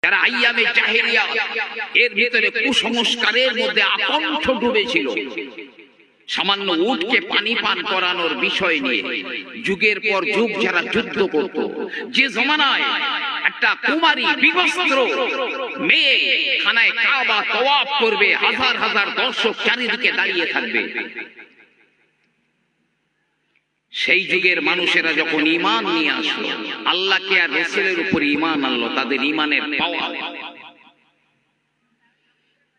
যারা আইয়ামে জাহেলিয়া এর ভিতরে কুসংস্কারের মধ্যে আকণ্ঠ ডুবেছিল, সামান্য উটকে পানি পান করানোর বিষয় নিয়ে যুগের পর যুগ যারা যুদ্ধ করত, যে জমানায় একটা কুমারী বিবস্ত্র মেয়ে খানায় কাবা তওয়াফ করবে, হাজার হাজার দর্শক চারিদিকে দাঁড়িয়ে থাকবে, সেই যুগের মানুষেরা যখন ঈমান নিয়ে আসলো, আল্লাহকে আর রাসূলের উপর ঈমান আনলো, তাদের ঈমানের পাওয়ার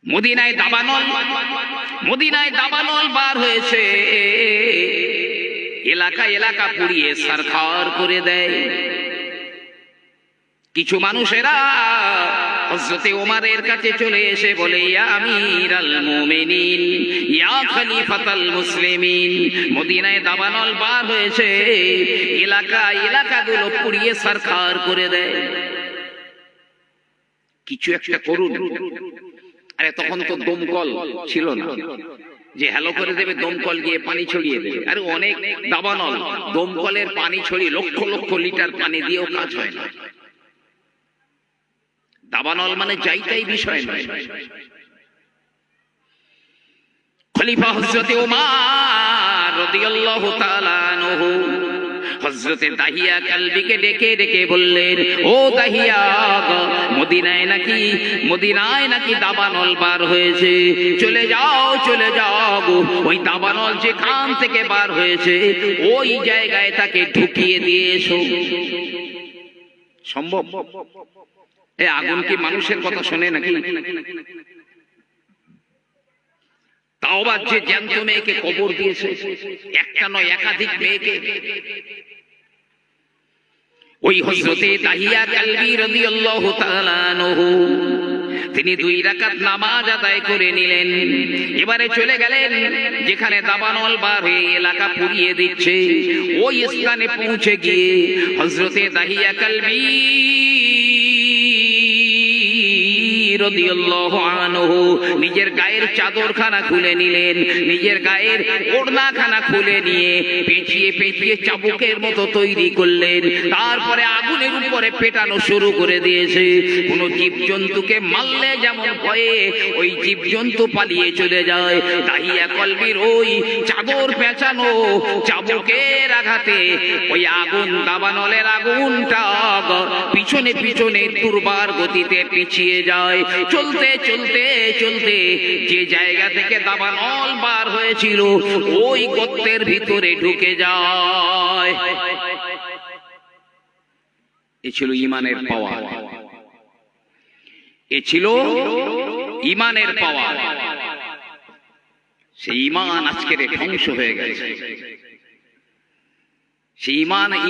মদিনায় দাবানল বার হয়েছে, এলাকা এলাকা পুড়িয়ে সরকার করে দেয়। কিছু মানুষেরা হযরতে ওমরের কাছে চলে এসে বলে, ইয়া আমিরাল মুমিনিন, ইয়া খলিফাতাল মুসলিমিন, মদিনায় দাবানল বার হয়েছে, এলাকাগুলো পুড়িয়ে সরকার করে দেয়, কিছু একটা করুন। আরে তখন তো দমকল ছিল না যে হ্যালো করে দেবে, দমকল গিয়ে পানি ছড়িয়ে দেবে। আরে অনেক দাবানল, দমকলের পানি ছড়িয়ে লক্ষ লক্ষ লিটার পানি দিয়েও কাজ হয় না। দাবানল মানে যাইতাই বিষয় নয়। খলিফা হযরতে ওমর রাদিয়াল্লাহু তাআলা আনহু হযরতে দাহিয়া কালবিকে ডেকে ডেকে বললেন, ও দাহিয়া, মদিনায় নাকি দাবানল বার হয়েছে, চলে যাও ওই দাবানল যেখান থেকে বার হয়েছে ওই জায়গায় তাকে ঢুকিয়ে দিয়ে এসো। সম্ভব? এই আগুন কি মানুষের কথা শোনে নাকি? তাও বা যে জ্যান্ত মেয়েকে কবর দিয়েছে, একটা নয় একাধিক মেয়েকে। ওই হযরতে দাহিয়া কালবি রাদিয়াল্লাহু তাআলা আনহু তিনি 2 রাকাত নামাজ আদায় করে নিলেন, এবারে চলে গেলেন যেখানে দাবানল বার হয়ে এলাকা পুড়িয়ে দিচ্ছে, ওই স্থানে পৌঁছে গিয়ে হযরতে দাহিয়া কালবি রাদিয়াল্লাহু আনহু নিজের গায়ের চাদরখানা খুলে নিলেন, নিজের গায়ের ওড়নাখানা খুলে নিয়ে পেঁচিয়ে পেঁচিয়ে চাবুকের মতো তৈরি করলেন, তারপরে আগুনের উপরে পেটানো শুরু করে দিয়েছে। কোন জীবজন্তুকে মারলে যেমন ভয়ে ওই জীবজন্তু পালিয়ে চলে যায়, দাহিয়া কলবির ওই চাদর পেঁচানো চাবুকের আঘাতে ওই আগুন, দাবানলের আগুনটা পিছনে পিছনে দুর্বার গতিতে পিছিয়ে যায়। চলতে চলতে চলতে যে জায়গা থেকে দাবানল বার হয়েছিল ওই গর্তের ভিতরে ঢুকে যায়। এ ছিল ঈমানের পাওয়ার, এ ছিল ঈমানের পাওয়ার। সেই ঈমান আজকের ধ্বংস হয়ে গেছে। সেই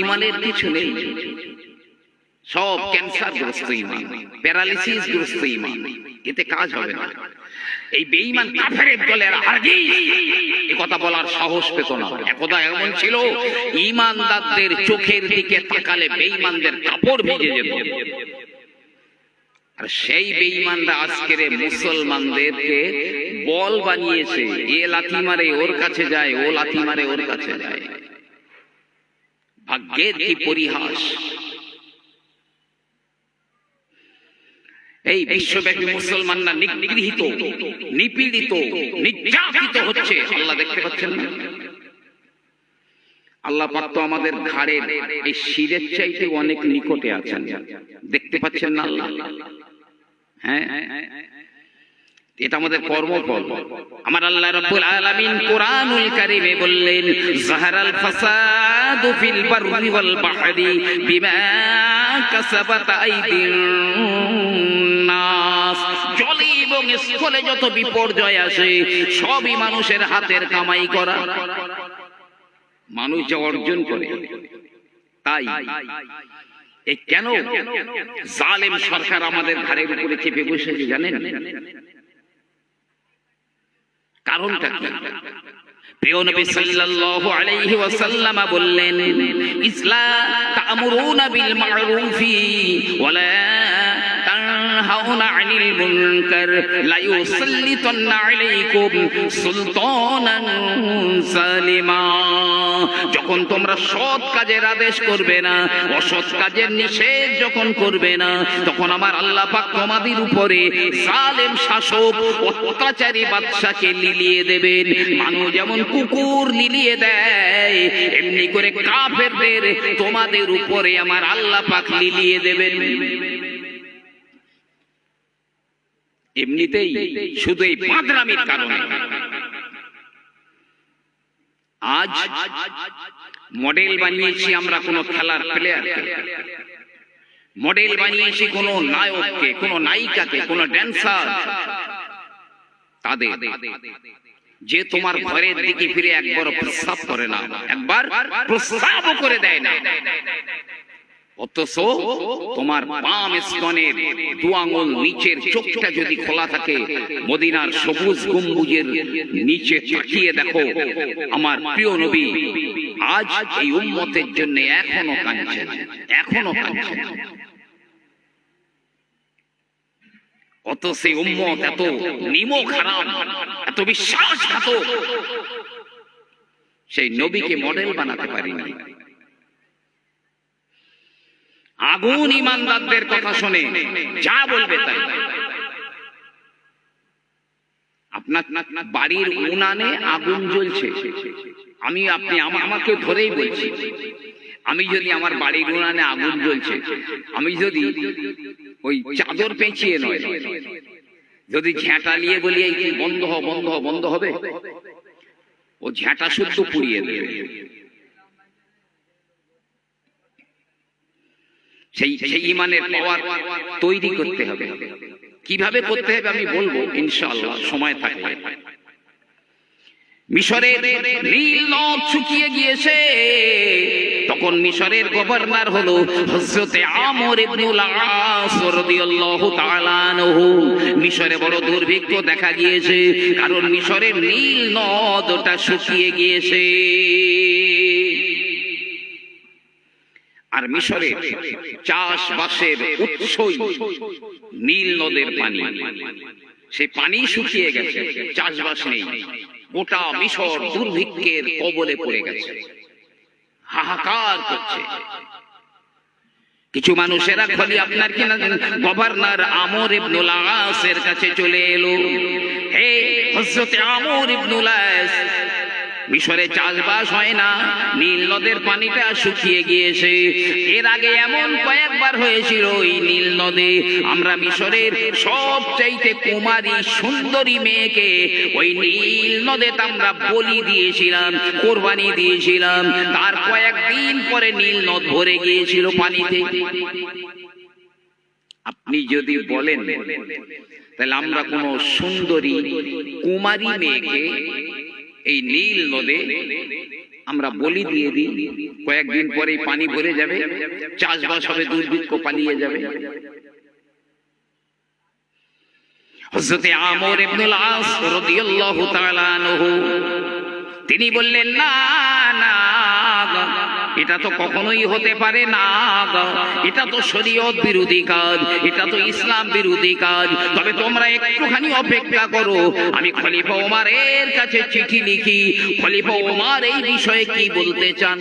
ঈমানের কিছু নেই, সব ক্যান্সারগ্রস্ত ঈমান, প্যারালিসিস গ্রস্ত ঈমান, এতে কাজ হবে না। এই বেঈমান কাফেরের দলের হারগিজ এই কথা বলার সাহস পেত না। একদা এমন ছিল, ঈমানদারদের চোখের দিকে তাকালে বেঈমানদের কাপড় ভিজে যেত। আর সেই বেঈমানরা আজকের মুসলমানদেরকে বল বানিয়েছে, এ লাথি মারে ওর কাছে যায়, ও লাথি মারে ওর কাছে যায়। ভাগ্যের কি পরিহাস! এই বিশ্বব্যাপী মুসলমানরা নিগৃহীত, নিপীড়িত, নির্যাতিত হচ্ছে। আল্লাহ দেখতে পাচ্ছেন না? আল্লাহ পাক তো আমাদের ঘাড়ের এই শিরের চাইতে অনেক নিকটে আছেন, দেখতে পাচ্ছেন না আল্লাহ? হ্যাঁ, এটা আমাদের কর্মফল। আমার আল্লাহ রাব্বুল আলামিন কোরআনুল কারীমে বললেন, যাহারাল ফাসাদু ফিল বাররি ওয়াল বাহরি বিমা কাসাবাত আইদিন নাস। জলে এবং স্থলে যত বিপর্যয় আসে সবই মানুষের হাতের কামাই করা, মানুষ যা অর্জন করে তাই। এই কেন জালেম সরকার আমাদের ঘাড়ের উপরে চেপে বসেছে জানেন? কারণটা কি? প্রিয় নবী সাল্লাল্লাহু আলাইহি ওয়াসাল্লাম বললেন, ইসলাম তা'মুরুনা বিল মা'রুফি ওয়া লা তানহাউনা তানহাউনা আনিল মুনকার লা ইউসাল্লিতান্না আলাইকুম সুলতানান সালিমা। যখন তোমরা সৎ কাজের আদেশ করবে না, অসৎ কাজের নিষেধ যখন করবে না, তখন আমার আল্লাহ পাক তোমাদের উপরে জালেম শাসক অত্যাচারী বাদশাকে লিলিয়ে দেবেন। মানুষ যেমন কুকুর লিলিয়ে দেয়, এমনি করে কাফেরদের তোমাদের উপরে আমার আল্লাহ পাক লিলিয়ে দেবেন। এমনিতেই শুধু এই পাদরামির কারণে আজ মডেল বানিয়েছি আমরা কোন খেলার প্লেয়ারকে, মডেল বানিয়েছি কোন নায়ককে, কোন নায়িকাকে, কোন ড্যান্সার, তাদের যে তোমার ঘরের দিকে ফিরে একবার প্রস্রাব করে না, একবার প্রস্রাব করে দেয় না, অথচ তোমার বাম স্তনের দু আঙুল নিচের চোখটা যদি খোলা থাকে, মদিনার সবুজ গম্বুজের নিচে তাকিয়ে দেখো, আমার প্রিয় নবী আজ এই উম্মতের জন্য এখনো কাঁদছেন, এখনো কাঁদছেন। অত সেই উম্মত এত নিমক হারাম, এত বিশ্বাসঘাতক, সেই নবীকে মডেল বানাতে পারিনি। আগুন ইমানদারদের কথা শুনে যা বলবে তাই। আপনার বাড়ির উনানে আগুন জ্বলছে, আপনি আমাকে ধরেই বলছি, আমি যদি আমার বাড়ির উনানে আগুন জ্বলছে, আমি যদি ওই চাদর পেঁচিয়ে নয়, যদি ঝ্যাঁটা নিয়ে বলি এই বন্ধ হ বন্ধ হ, বন্ধ হবে? ও ঝ্যাঁটা শুদ্ধ পুড়িয়ে দেবে। সেই ঈমানের পাওয়ার তৈরি করতে হবে। কিভাবে করতে হবে আমি বলবো ইনশাআল্লাহ সময় থাকলে। মিশরের নীল নদ শুকিয়ে গিয়েছে, তখন মিশরের গভর্নর হলো হযরতে আমর ইবনুল আস রাদিয়াল্লাহু তাআলা আনহু। মিশরে বড় দুর্ভিক্ষ দেখা গিয়েছে, কারণ মিশরের নীল নদটা শুকিয়ে গিয়েছে। আর মিশরের চাষবাসের উৎসই নীল নদের পানি, সেই পানি শুকিয়ে গেছে, চাষবাস নেই, গোটা মিশর দুর্ভিক্ষের কবলে পড়ে গেছে, হাহাকার করছে। কিছু মানুষেরা খালি আপনার কিনা গভর্নর আমর ইবনুল আসের কাছে চলে এলো, হে হযরত আমর ইবনুল আস, মিশরে চাষবাস হয় না, নীল নদের পানিটা শুকিয়ে গিয়েছে। এর আগে এমন কয়েকবার হয়েছিল এই নীল নদে আমরা মিশরের সবচাইতে কুমারী সুন্দরী মেয়েকে ওই নীল নদে আমরা বলি দিয়েছিলাম, কোরবানি দিয়েছিলাম, তার কয়েকদিন পরে নীল নদ ভরে গিয়েছিল পানিতে। আপনি যদি বলেন তাহলে আমরা কোন সুন্দরী কুমারী মেয়েকে এই নীল নদে আমরা বলি দিয়ে দিই, কয়েকদিন পরে পানি ভরে যাবে, চাষবাস হবে, দুর্ভিক্ষ পালিয়ে যাবে। হযরতে আমর ইবনুল আস রাদিয়াল্লাহু তাআলা আনহু তিনি বললেন, না না, এটা তো কখনোই হতে পারে না, এটা তো শরীয়ত বিরোধী কাজ, এটা তো ইসলাম বিরোধী কাজ। তবে তোমরা একটুখানি অপেক্ষা করো, আমি খলিফা ওমরের কাছে চিঠি লিখি, খলিফা ওমর এই বিষয়ে কি বলতে চান।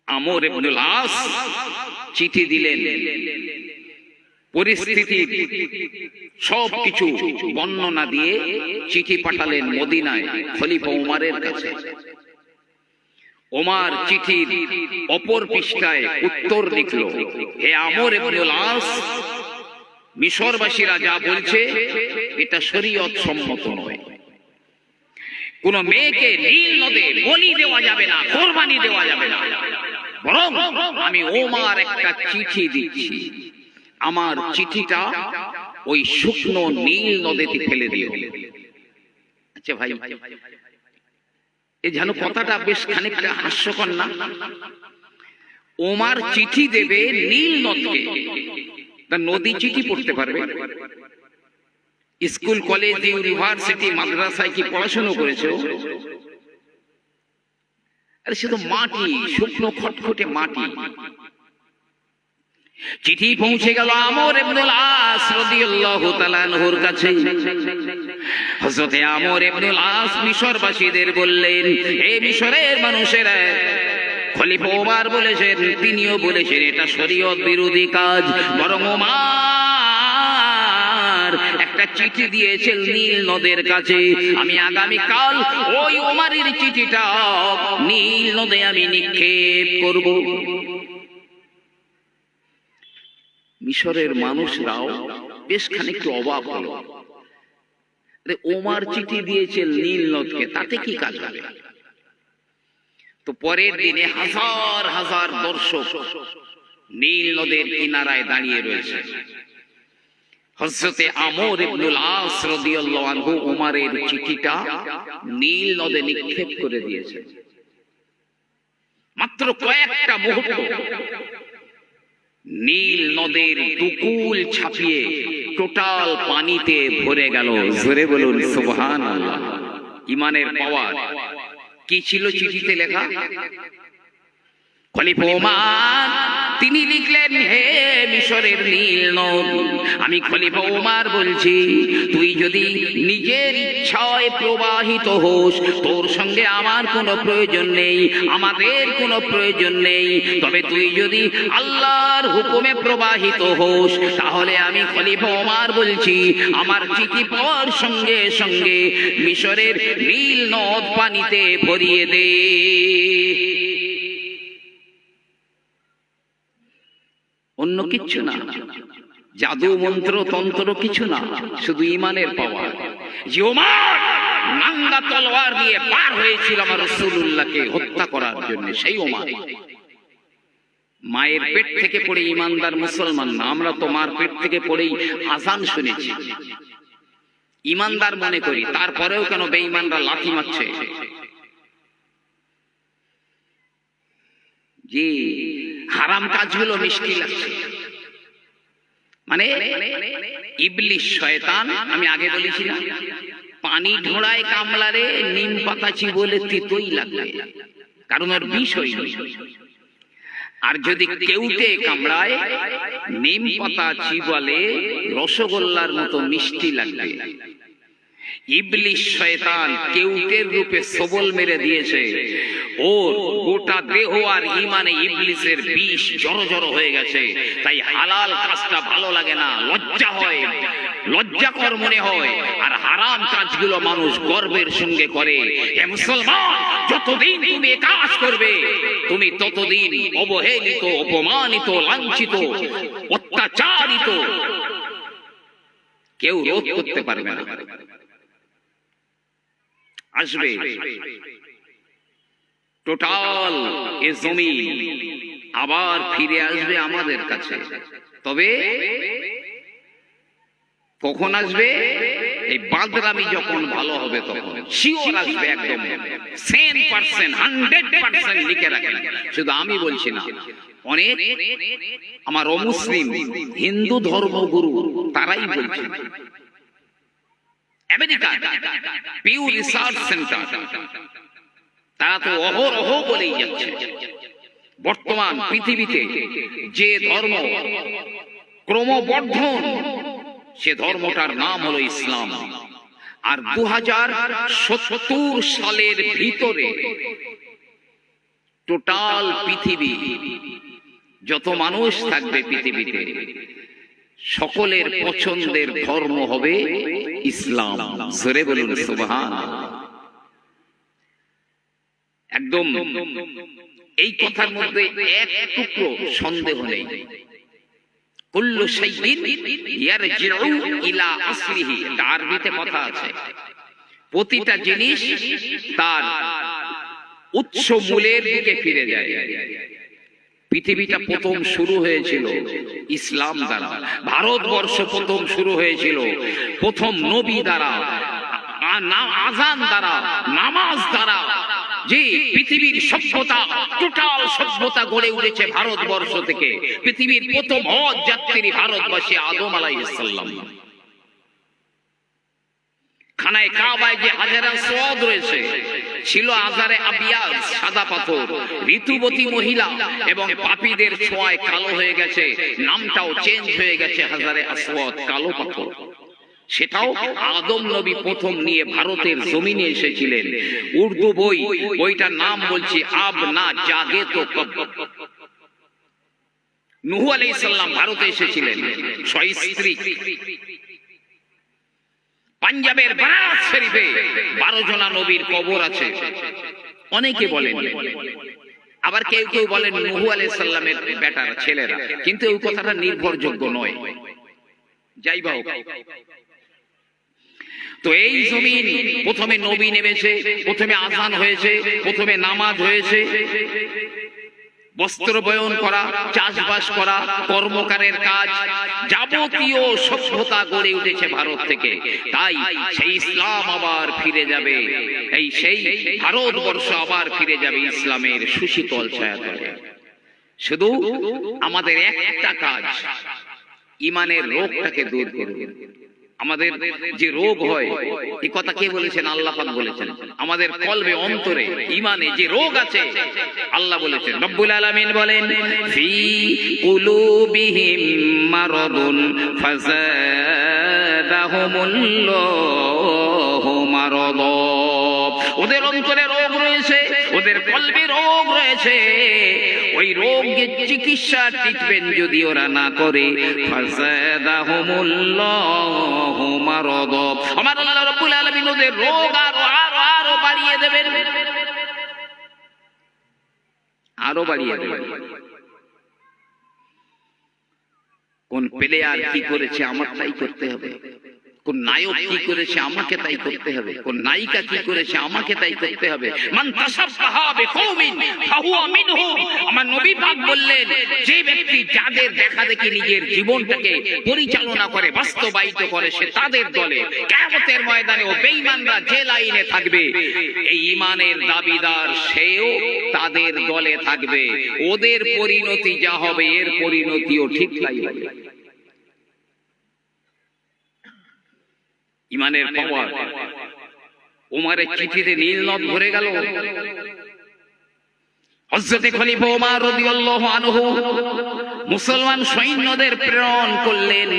আমর ইবনুল আস চিঠি দিলেন, পরিস্থিতি সবকিছু বর্ণনা দিয়ে চিঠি পাঠালেন মদিনায় খলিফা ওমরের কাছে। ওমর চিঠির অপর পৃষ্ঠায় উত্তর লিখল, হে আমর ইবনুল আস, মিশরবাসীরা যা বলছে এটা শরীয়ত সম্মত নয়। কোন মেয়েকে নীল নদে বলি দেওয়া যাবে না, কোরবানি দেওয়া যাবে না, বরং আমি ওমর একটা চিঠি দিচ্ছি, আমার চিঠিটা ওই শুকনো নীল নদীতে ফেলে দিও। আচ্ছা ভাই, এই যেন কথাটা বেশ খানিকটা হাস্যকর না? ওমর চিঠি দেবে নীল নদকে, তা নদী চিঠি পড়তে পারবে? স্কুল, কলেজ, ইউনিভার্সিটি, মাদ্রাসায় কি পড়াশোনা করেছে? আরে সে তো মাটি, শুকনো খটখটে মাটি। চিঠি পৌঁছে গেল আমর ইবনুল আস রাদিয়াল্লাহু তাআলা আনহুর কাছে। হযরতে আমর ইবনুল আস মিশরবাসীদের বললেন, হে মিশরের মানুষেরা, খলিফা ওমর বলেছেন, তিনিও বলেছেন এটা শরীয়ত বিরোধী কাজ, বরং ওমর একটা চিঠি দিয়েছেন নীল নদের কাছে। আমি আগামী কাল ওই ওমরের চিঠিটা নীল নদে আমি নিক্ষেপ করব। মিশরের মানুষরাও বেশ খানিকটা অবাক হলো, ওমর চিঠি দিয়েছেন নীল নদকে, তাতে কি কাজ হবে? তো পরের দিনে হাজার হাজার দর্শক নীল নদের কিনারায় দাঁড়িয়ে রয়েছে। হযরতে আমর ইবনুল আস রাদিয়াল্লাহু আনহু ওমরের চিঠিটা নীল নদে নিক্ষেপ করে দিয়েছে। মাত্র কয়েকটা মুহূর্ত নীল নদের দুকুল ছাপিয়ে টোটাল পানিতে ভরে গেল। জোরে বলুন সুবহানাল্লাহ। ইমানের পাওয়ার কি ছিল চিঠিতে লেখা? খলিফা ওমর তিনি লিখলেন, হে মিশরের নীল নদ, আমি খলিফা ওমর বলছি, তুই যদি নিজের ইচ্ছায় প্রবাহিত হোস, তোর সঙ্গে আমার কোনো প্রয়োজন নেই, আমাদের কোনো প্রয়োজন নেই। তবে তুই যদি আল্লাহর হুকুমে প্রবাহিত হোস, তাহলে আমি খলিফা ওমর বলছি, আমার চিঠি পাওয়ার সঙ্গে সঙ্গে মিশরের নীল নদ পানিতে ভরিয়ে দে। অন্য কিচ্ছু না, জাদু মন্ত্র তন্ত্র কিছু না, শুধু ইমানের পাওয়ার। যে ওমর নাঙ্গা তলোয়ার দিয়ে পার হয়েছিল আমার রাসূলুল্লাহকে হত্যা করার জন্য, সেই ওমর মায়ের পেট থেকে পড়ে ইমানদার মুসলমান না। আমরা তো মার পেট থেকে পড়েই আযান শুনেছি, ইমানদার মনে করি, তারপরেও কেন বেঈমানরা লাথি মারছে? জি, হারাম কাজগুলো মিষ্টি লাগছে। মানে ইবলিশ শয়তান, আমি আগে বলেছি না, পানি ঢোড়ায় কামলারে নিম পাতা চিবোলে তিতই লাগবে, কারণ ওর বিষ হয়নি। আর যদি কেউটে কামড়ায় নিম পাতা চিবালে রসগোল্লার মতো মিষ্টি লাগবে। ইবলিশ শয়তান কেউটের রূপে সবল মেরে দিয়েছে, ওর গোটা দেহ আর ইমানে ইবলিসের বিষ জড়ো জড়ো হয়ে গেছে। তাই হালাল কাজটা ভালো লাগে না, লজ্জা হয়, লজ্জাকর মনে হয়। আর হারাম কাজগুলো মানুষ গর্বের সঙ্গে করে। হে মুসলমান, যতদিন তুমি কাজ করবে, তুমি ততদিন অবহেলিত, অপমানিত, লাঞ্ছিত, অত্যাচারিত কেউ রোধ করতে পারবে না। আসবে টোটাল এ জমিন আবার ফিরে আসবে আমাদের কাছে। তবে কখন আসবে? এই বাদরামি যখন ভালো হবে তখন শিওর আসবে, একদম 100%, 100% লিখে রাখেন। শুধু আমি বলছি না, অনেক আমার অমুসলিম হিন্দু ধর্মগুরু তারাই বলছে। আমেরিকা পিউ রিসার্চ সেন্টার, তারা তো অহরহ বলেই যাচ্ছে বর্তমান পৃথিবীতে যে ধর্ম ক্রমবর্ধন, সে ধর্মটার নাম হলো ইসলাম। আর 2070 সালের ভিতরে টোটাল পৃথিবী যত মানুষ থাকবে পৃথিবীতে, সকলের পছন্দের ধর্ম হবে ইসলাম। জোরে বলুন সুবহানাল্লাহ। একদম এই কথার মধ্যে এক টুকরো সন্দেহ নেই। কুল্লু শাইইন ইয়ারজিউ ইলা আসলিহি, আরবিতে কথা আছে, প্রতিটা জিনিস তার উৎস মূলের দিকে ফিরে যায়। পৃথিবীটা প্রথম শুরু হয়েছিল ইসলাম দ্বারা, ভারতবর্ষ প্রথম শুরু হয়েছিল প্রথম নবী দ্বারা, আযান দ্বারা, নামাজ দ্বারা। যে পৃথিবীর সভ্যতা, টোটাল সভ্যতা গড়ে উঠেছে ভারতবর্ষ থেকে। পৃথিবীর প্রথম হজ যাত্রী ভারতবাসী আদম আলাইহিস সালাম। খানায় কাবায় যে হাজারে আসওয়াদ রয়েছে ছিল আজারে আবিয়াজ, সাদা পাথর, ঋতুবতী মহিলা এবং পাপীদের ছোঁয়ায় কালো হয়ে গেছে, নামটাও চেঞ্জ হয়ে গেছে হাজারে আসওয়াদ, কালো পাথর। সেটাও আদম নবী প্রথম নিয়ে ভারতের জমিনে এসেছিলেন। উর্দু বইটার নাম বলছি আব না জাগে তো কব। নূহ আলাইহিস সালাম ভারতে এসেছিলেন সস্ত্রীক। পাঞ্জাবের বারাত শরীফে 12 জনা নবীর কবর আছে অনেকে বলেন, আবার কেউ কেউ বলেন নূহ আলাইহিস সালামের বেটারা, ছেলেরা, কিন্তু এই কথাটা নির্ভরযোগ্য নয়। যাই হোক, তো এই জমিন প্রথমে নবী নেমেছে, প্রথমে আযান হয়েছে, প্রথমে নামাজ হয়েছে, বস্ত্র বয়ন করা, চাষবাস করা, কর্মকারের কাজ, যাবতীয় সভ্যতা গড়ে উঠেছে ভারত থেকে। তাই সেই ইসলাম আবার ফিরে যাবে, সেই ভারতবর্ষ আবার ফিরে যাবে ইসলামের সুশীতল ছায়াতলে। শুধু আমাদের একটা কাজ, ইমানের রোগটাকে দূর করবে। আমাদের যে রোগ হয়, এই কথা কে বলেছেন? আল্লাহ পাক বলেছেন। আমাদের কলবে, অন্তরে, ইমানে যে রোগ আছে, আল্লাহ বলেছেন, রব্বুল আলামিন বলেন, ফি কুলুবিহিম মারাদুন ফাযাদাহুমুল্লাহু মারাদা। ওদের অন্তরে রোগ রয়েছে, ওদের কলবে রোগ রয়েছে। ওই রোগের চিকিৎসা, ট্রিটমেন্ট যদি ওরা না করে, ফাযাদাহুমুল্লাহু মারাদা, আমার আল্লাহ রাব্বুল আলামিন ওদের রোগ আরো বাড়িয়ে দেবেন, আরো বাড়িয়ে দেবেন। কোন প্লেয়ার কি করেছে আমার তাই করতে হবে, কোন নায়ক কি করেছে আমাকে তাই করতে হবে, কোন নায়িকা কি করেছে আমাকে তাই করতে হবে। মান তাশাব্বাহা বিকওমিন ফাহুয়া মিনহুম। আমার নবী পাক বললেন, যে ব্যক্তি যাদের দেখা দেখি নিজের জীবনটাকে পরিচালনা করে, বাস্তবায়িত করে, সে তাদের দলে। কিয়ামতের ময়দানে ও বেঈমানরা যে লাইনে থাকবে, এই ঈমানের দাবিদার সেও তাদের দলে থাকবে। ওদের পরিণতি যা হবে, এর পরিণতিও ঠিক তাই হবে। ইমানের পাওয়ার। ওমরের চিঠিতে নীল নদ ভরে গেল। হযরত খলিফা ওমর রাদিয়াল্লাহু আনহু মুসলমান সৈন্যদের প্রেরণ করলেন,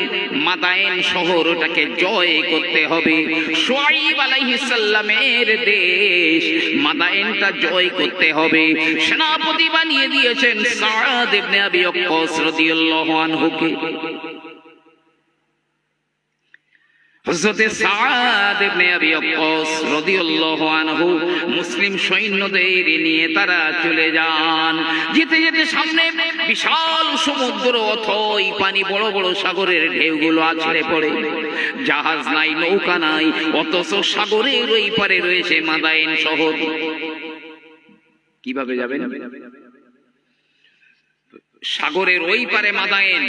মাদায়েন শহরটাকে জয় করতে হবে। শুআইব আলাইহিস সালামের দেশ মাদায়েনটা জয় করতে হবে। সেনাপতি বানিয়ে দিয়েছেন সাদ ইবনে আবি ওয়াক্কাস রাদিয়াল্লাহু আনহুকে। হযরত সাদ ইবনে আবি ওয়াক্কাস রাদিয়াল্লাহু আনহু মুসলিম সৈন্যদের নিয়ে তারা চলে যান। যেতে যেতে সামনে বিশাল সমুদ্র, অথই পানি, বড় বড় সাগরের ঢেউগুলো আছড়ে পড়ে। জাহাজ নাই, নৌকা নাই, অথচ সাগরের ওই পারে রয়েছে মাদায়েন শহর। কিভাবে যাবেন? সাগরের ওই পারে মাদায়েন,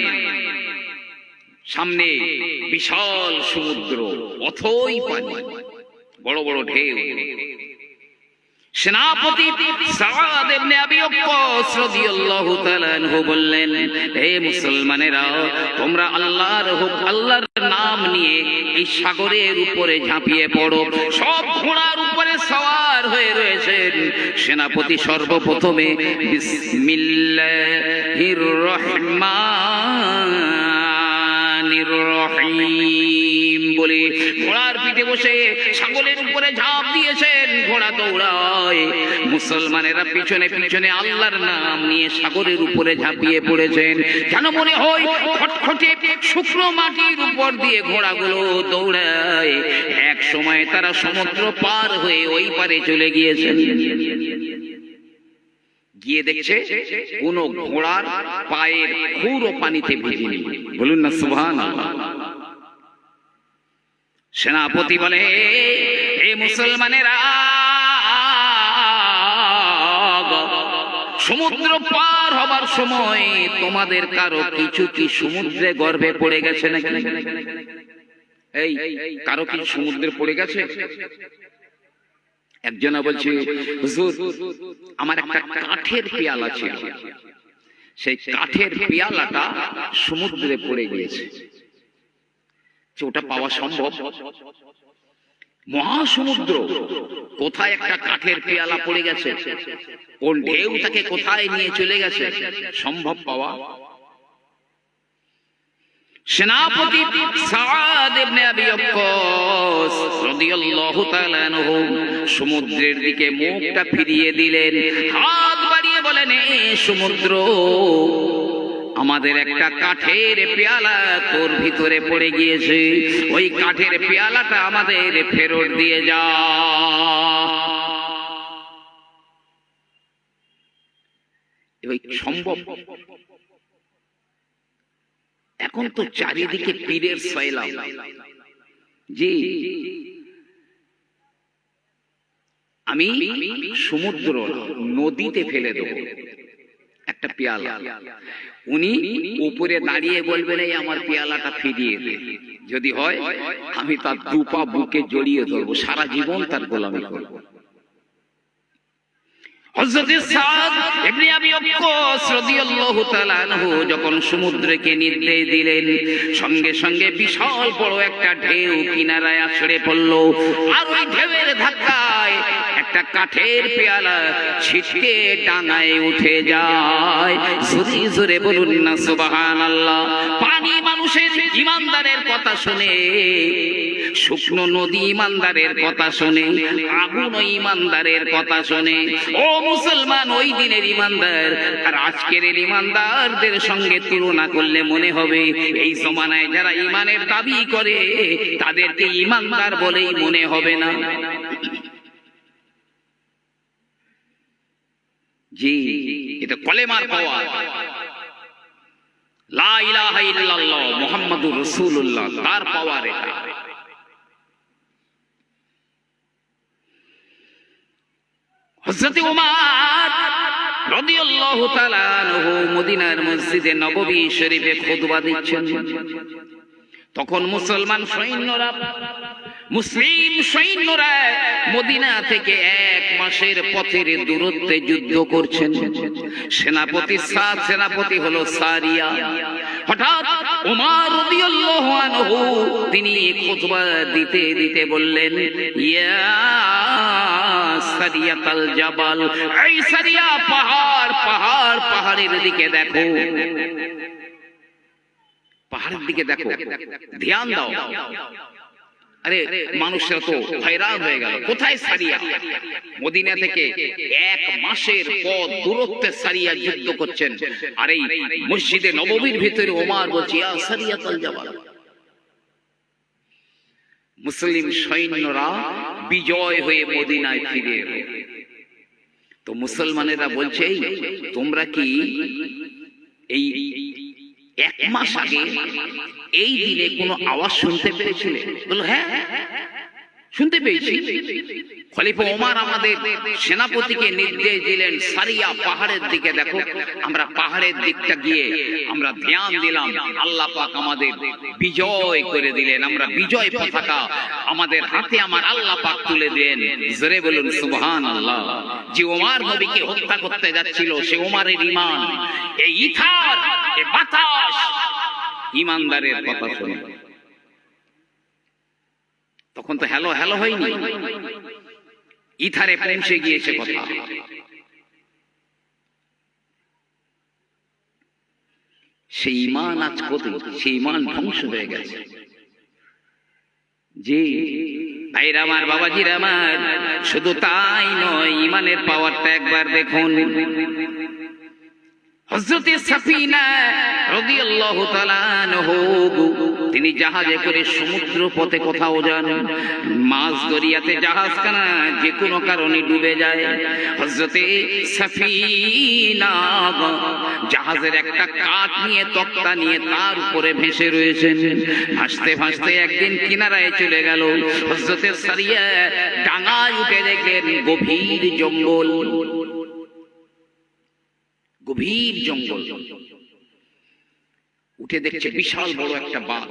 সামনে বিশাল সমুদ্র, অথই পানি, বড় বড় ঢেউ। সেনাপতি সাদ ইবনে আবি ওয়াক্কাস রাদিয়াল্লাহু তাআলা আনহু বললেন, হে মুসলমানেরা, তোমরা আল্লাহর নাম নিয়ে এই সাগরের উপরে ঝাঁপিয়ে পড়ো। সব ঘোড়ার উপরে সওয়ার হয়ে রয়েছেন। সেনাপতি সর্বপ্রথমে বিসমিল্লাহির রহমানির রহিম বলে ঘোড়ার পিঠে বসে সাগরের উপরে ঝাঁপ দিয়েছেন। ঘোড়া দৌড়ায়, মুসলমানেরা পিছনে পিছনে আল্লাহর নাম নিয়ে সাগরের উপরে ঝাঁপিয়ে পড়েছেন। যেন মনে হয় খটখটে শুকনো মাটির উপর দিয়ে ঘোড়াগুলো দৌড়ায়। এক সময় তারা সমুদ্র পার হয়ে ওই পারে চলে গিয়েছেন। গিয়ে দেখছে কোন ঘোড়ার পায়ের খুরও পানিতে ভিজেনি। বলুন না সুবহানাল্লাহ। সেনাপতি বলে, হে মুসলমানেরা, সমুদ্র পার হবার সময় তোমাদের কারো কিছু কি সমুদ্রে গর্ভে পড়ে গেছে নাকি? এই কারো কি সমুদ্রে পড়ে গেছে? একজনা বলছে, হুজুর, আমার একটা কাঠের পেয়ালা ছিল, সেই কাঠের পেয়ালাটা সমুদ্রে পড়ে গিয়েছে। ওটা পাওয়া সম্ভব? মহাসমুদ্র, কোথায় একটা কাঠের পেয়ালা পড়ে গেছে, কোন ঢেউ তাকে কোথায় নিয়ে চলে গেছে, সম্ভব পাওয়া? সেনাপতি সাদ ইবনে আবি ওয়াক্কাস রাদিয়াল্লাহু তাআলা আনহু সমুদ্রের দিকে মুখটা ফিরিয়ে দিলেন, হাত বাড়িয়ে বলেন, এ সমুদ্র, আমাদের একটা কাঠের পেয়ালা তোর ভিতরে পড়ে গিয়েছে, ওই কাঠের পেয়ালাটা আমাদের ফেরত দিয়ে যা। এবার সম্ভব? এখন তো চারিদিকে পীরের সয়লাব, জি আমি সমুদ্র নদীতে ফেলে দেবো একটা পেয়ালা, উনি উপরে দাঁড়িয়ে বলবেন, এই আমার পেয়ালাটা ফিরিয়ে দে, যদি হয় আমি তার দুপা বুকে জড়িয়ে ধরবো, সারা জীবন তার গোলামি করবো। হযরত সাদ ইবনে আবি ওয়াক্কাস রাদিয়াল্লাহু তাআলা আনহু যখন সমুদ্রকে নির্দেশ দিলেন, সঙ্গে সঙ্গে বিশাল বড় একটা ঢেউ কিনারায় আছড়ে পড়ল, আর ওই ঢেউয়ের ধাক্কায় একটা কাঠের পেয়ালা ছিটকে ডাঙায় উঠে যায়। জোরে জোরে বলুন না সুবহানাল্লাহ। পানি মানুষের ঈমানদারের কথা শুনে, শুকনো নদী ঈমানদারের কথা শুনে, আগুন ঈমানদারের কথা শুনে। ও মুসলমান, ওই দিনের ঈমানদার আর আজকের ঈমানদারদের সঙ্গে তুলনা করলে মনে হবে এই জমানায় যারা ঈমানের দাবি করে তাদেরকে ঈমানদার বলেই মনে হবে না। জি, এটা কলেমার পাওয়ার, লা ইলাহা ইল্লাল্লাহ মুহাম্মাদুর রাসূলুল্লাহ, তার পাওয়ার এটা। হযরত ওমর রাদিয়াল্লাহু তাআলা আনহু মদিনার মসজিদে নববী শরীফে খুতবা দিচ্ছেন, তখন মুসলমান সৈন্যরা, মুসলিম সৈন্যরা মদিনা থেকে 1 মাসের পথের দূরত্বে যুদ্ধ করছেন। সেনাপতি সাদ, সেনাপতি হলো সারিয়া। হঠাৎ ওমর রাদিয়াল্লাহু আনহু তিনি খুতবা দিতে দিতে বললেন, ইয়া সারিয়াতাল জাবাল, এই সারিয়া, পাহাড় পাহাড়, পাহাড়ের দিকে দেখো, পাহাড়ের দিকে দেখো, ধ্যান দাও। আরে মানুষরা তো হয়রান হয়ে গেল, কোথায় সারিয়া? মদিনা থেকে 1 মাসের পথ দূরত্বে সারিয়া যুদ্ধ করছেন, আর এই মসজিদে নববীর ভিতরে ওমর বলছে, ইয়া সারিয়াতাল জাবাল। মুসলিম সৈন্যরা বিজয় হয়ে মদিনায় ফিরে এলো। তো মুসলমানেরা বলছে, তোমরা কি এই 1 মাস আগে এই দিনে কোনো আওয়াজ শুনতে পেরেছিলে? বলল, হ্যাঁ শুনতে পেয়েছি। খলিফা ওমর আমাদের সেনাপতিকে নির্দেশ দিলেন, সারিয়া পাহাড়ের দিকে দেখো। আমরা পাহাড়ের দিকটা গিয়ে আমরা ধ্যান দিলাম, আল্লাহ পাক আমাদের বিজয় করে দিলেন, আমরা বিজয় পতাকা আমাদের হাতে আমার আল্লাহ পাক তুলে দেন। জোরে বলুন সুবহানাল্লাহ। যে ওমর নবীকে হত্যা করতে যাচ্ছিল, সে ওমরের ঈমান, এই ইথার, এই বাতাস ঈমানদারের কথা শুনে। তখন তো হ্যালো হ্যালো হয়নি, ইথারে পৌঁছে গিয়েছে কথা। সেই ঈমান আজ কোথায়? সেই ঈমান ধ্বংস হয়ে গেছে। জি ভাইরা আমার, বাবাজিরা আমার, শুধু তাই নয়, ঈমানের পাওয়ারটা একবার দেখুন। হযরত সাফিনা রাদিয়াল্লাহু তাআলা আনহু তিনি জাহাজে করে সমুদ্র পথে কোথাও যান, মাঝ দরিয়াতে জাহাজখানা যে কোনো কারণে ডুবে যায়। হযরত সাফিনা জাহাজের একটা কাঠ নিয়ে, তক্তা নিয়ে তার উপরে ভেসে রয়েছেন। ভাসতে ভাসতে একদিন কিনারায় চলে গেল। হযরত সারিয়া ডাঙায় উঠে দেখলেন গভীর জঙ্গল, গভীর জঙ্গল। উঠে দেখছে বিশাল বড় একটা বাঘ,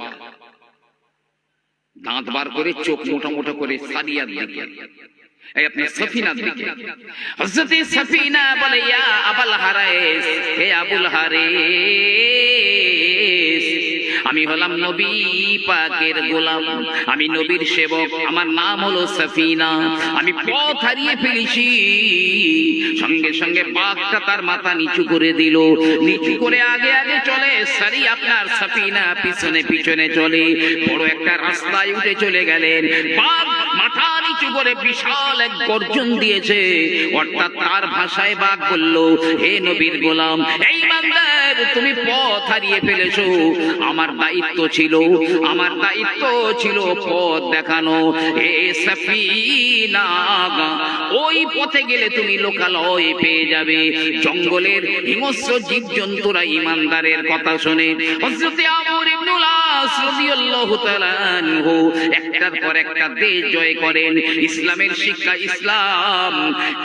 দাঁত বার করে, চোখ মোটা মোটা করে সারিয়ার দিকে, এই আপনার সাফিনার দিকে। হযরত সাফিনা বলে, ইয়া আবুল হারিস, হে আবুল হারিস, আমি হলাম নবী পাকের গোলাম, আমি নবীর সেবক, আমার নাম হলো সাফিনা, আমি পথ হারিয়ে ফেলেছি। সঙ্গে সঙ্গে বাঘটা তার মাথা নিচু করে দিল, নিচু করে আগে আগে চলে, সারি আপনার সাফিনা পিছনে পিছনে চলে, বড় একটা রাস্তায় উঠে চলে গেলেন। বাঘ মাথা নিচু করে বিশাল এক গর্জন দিয়েছে, অর্থাৎ তার ভাষায় বাঘ বলল, হে নবীর গোলাম, এই বান্দার তুমি পথ হারিয়ে ফেলেছো, আমার দায়িত্ব ছিল পথ দেখানো। হে সাফিনা, ওই পথে গেলে তুমি লোকালয় পেয়ে যাবে। জঙ্গলের হিংস্র জীবজন্তুরা ইমানদারের কথা শোনে। হযরত আমর ইবনুল আস রাদিয়াল্লাহু তাআলা আনহু একটার পর একটা দেশ জয় করেন,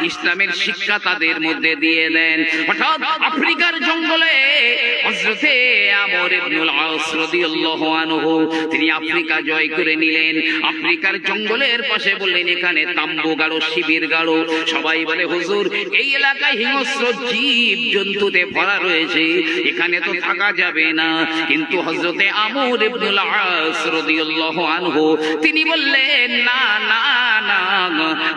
ইসলামের শিক্ষা তাদের মধ্যে দিয়ে দেন। হঠাৎ আফ্রিকার জঙ্গলে হযরত আমর ইবনুল আস রাদিয়াল্লাহু আনহু তিনি আফ্রিকা জয় করে নিলেন। আফ্রিকার জঙ্গলের পাশে বললেন, এখানে তাম্বু গাড়ো, শিবির গাড়ো। সবাই বলে, হুজুর এই এলাকায় হিংস্র জীব জন্তুতে ভরা রয়েছে, এখানে তো থাকা যাবে না। কিন্তু হযরতে আমর ইবনুল আস রাদিয়াল্লাহু আনহু তিনি বললেন, না না না,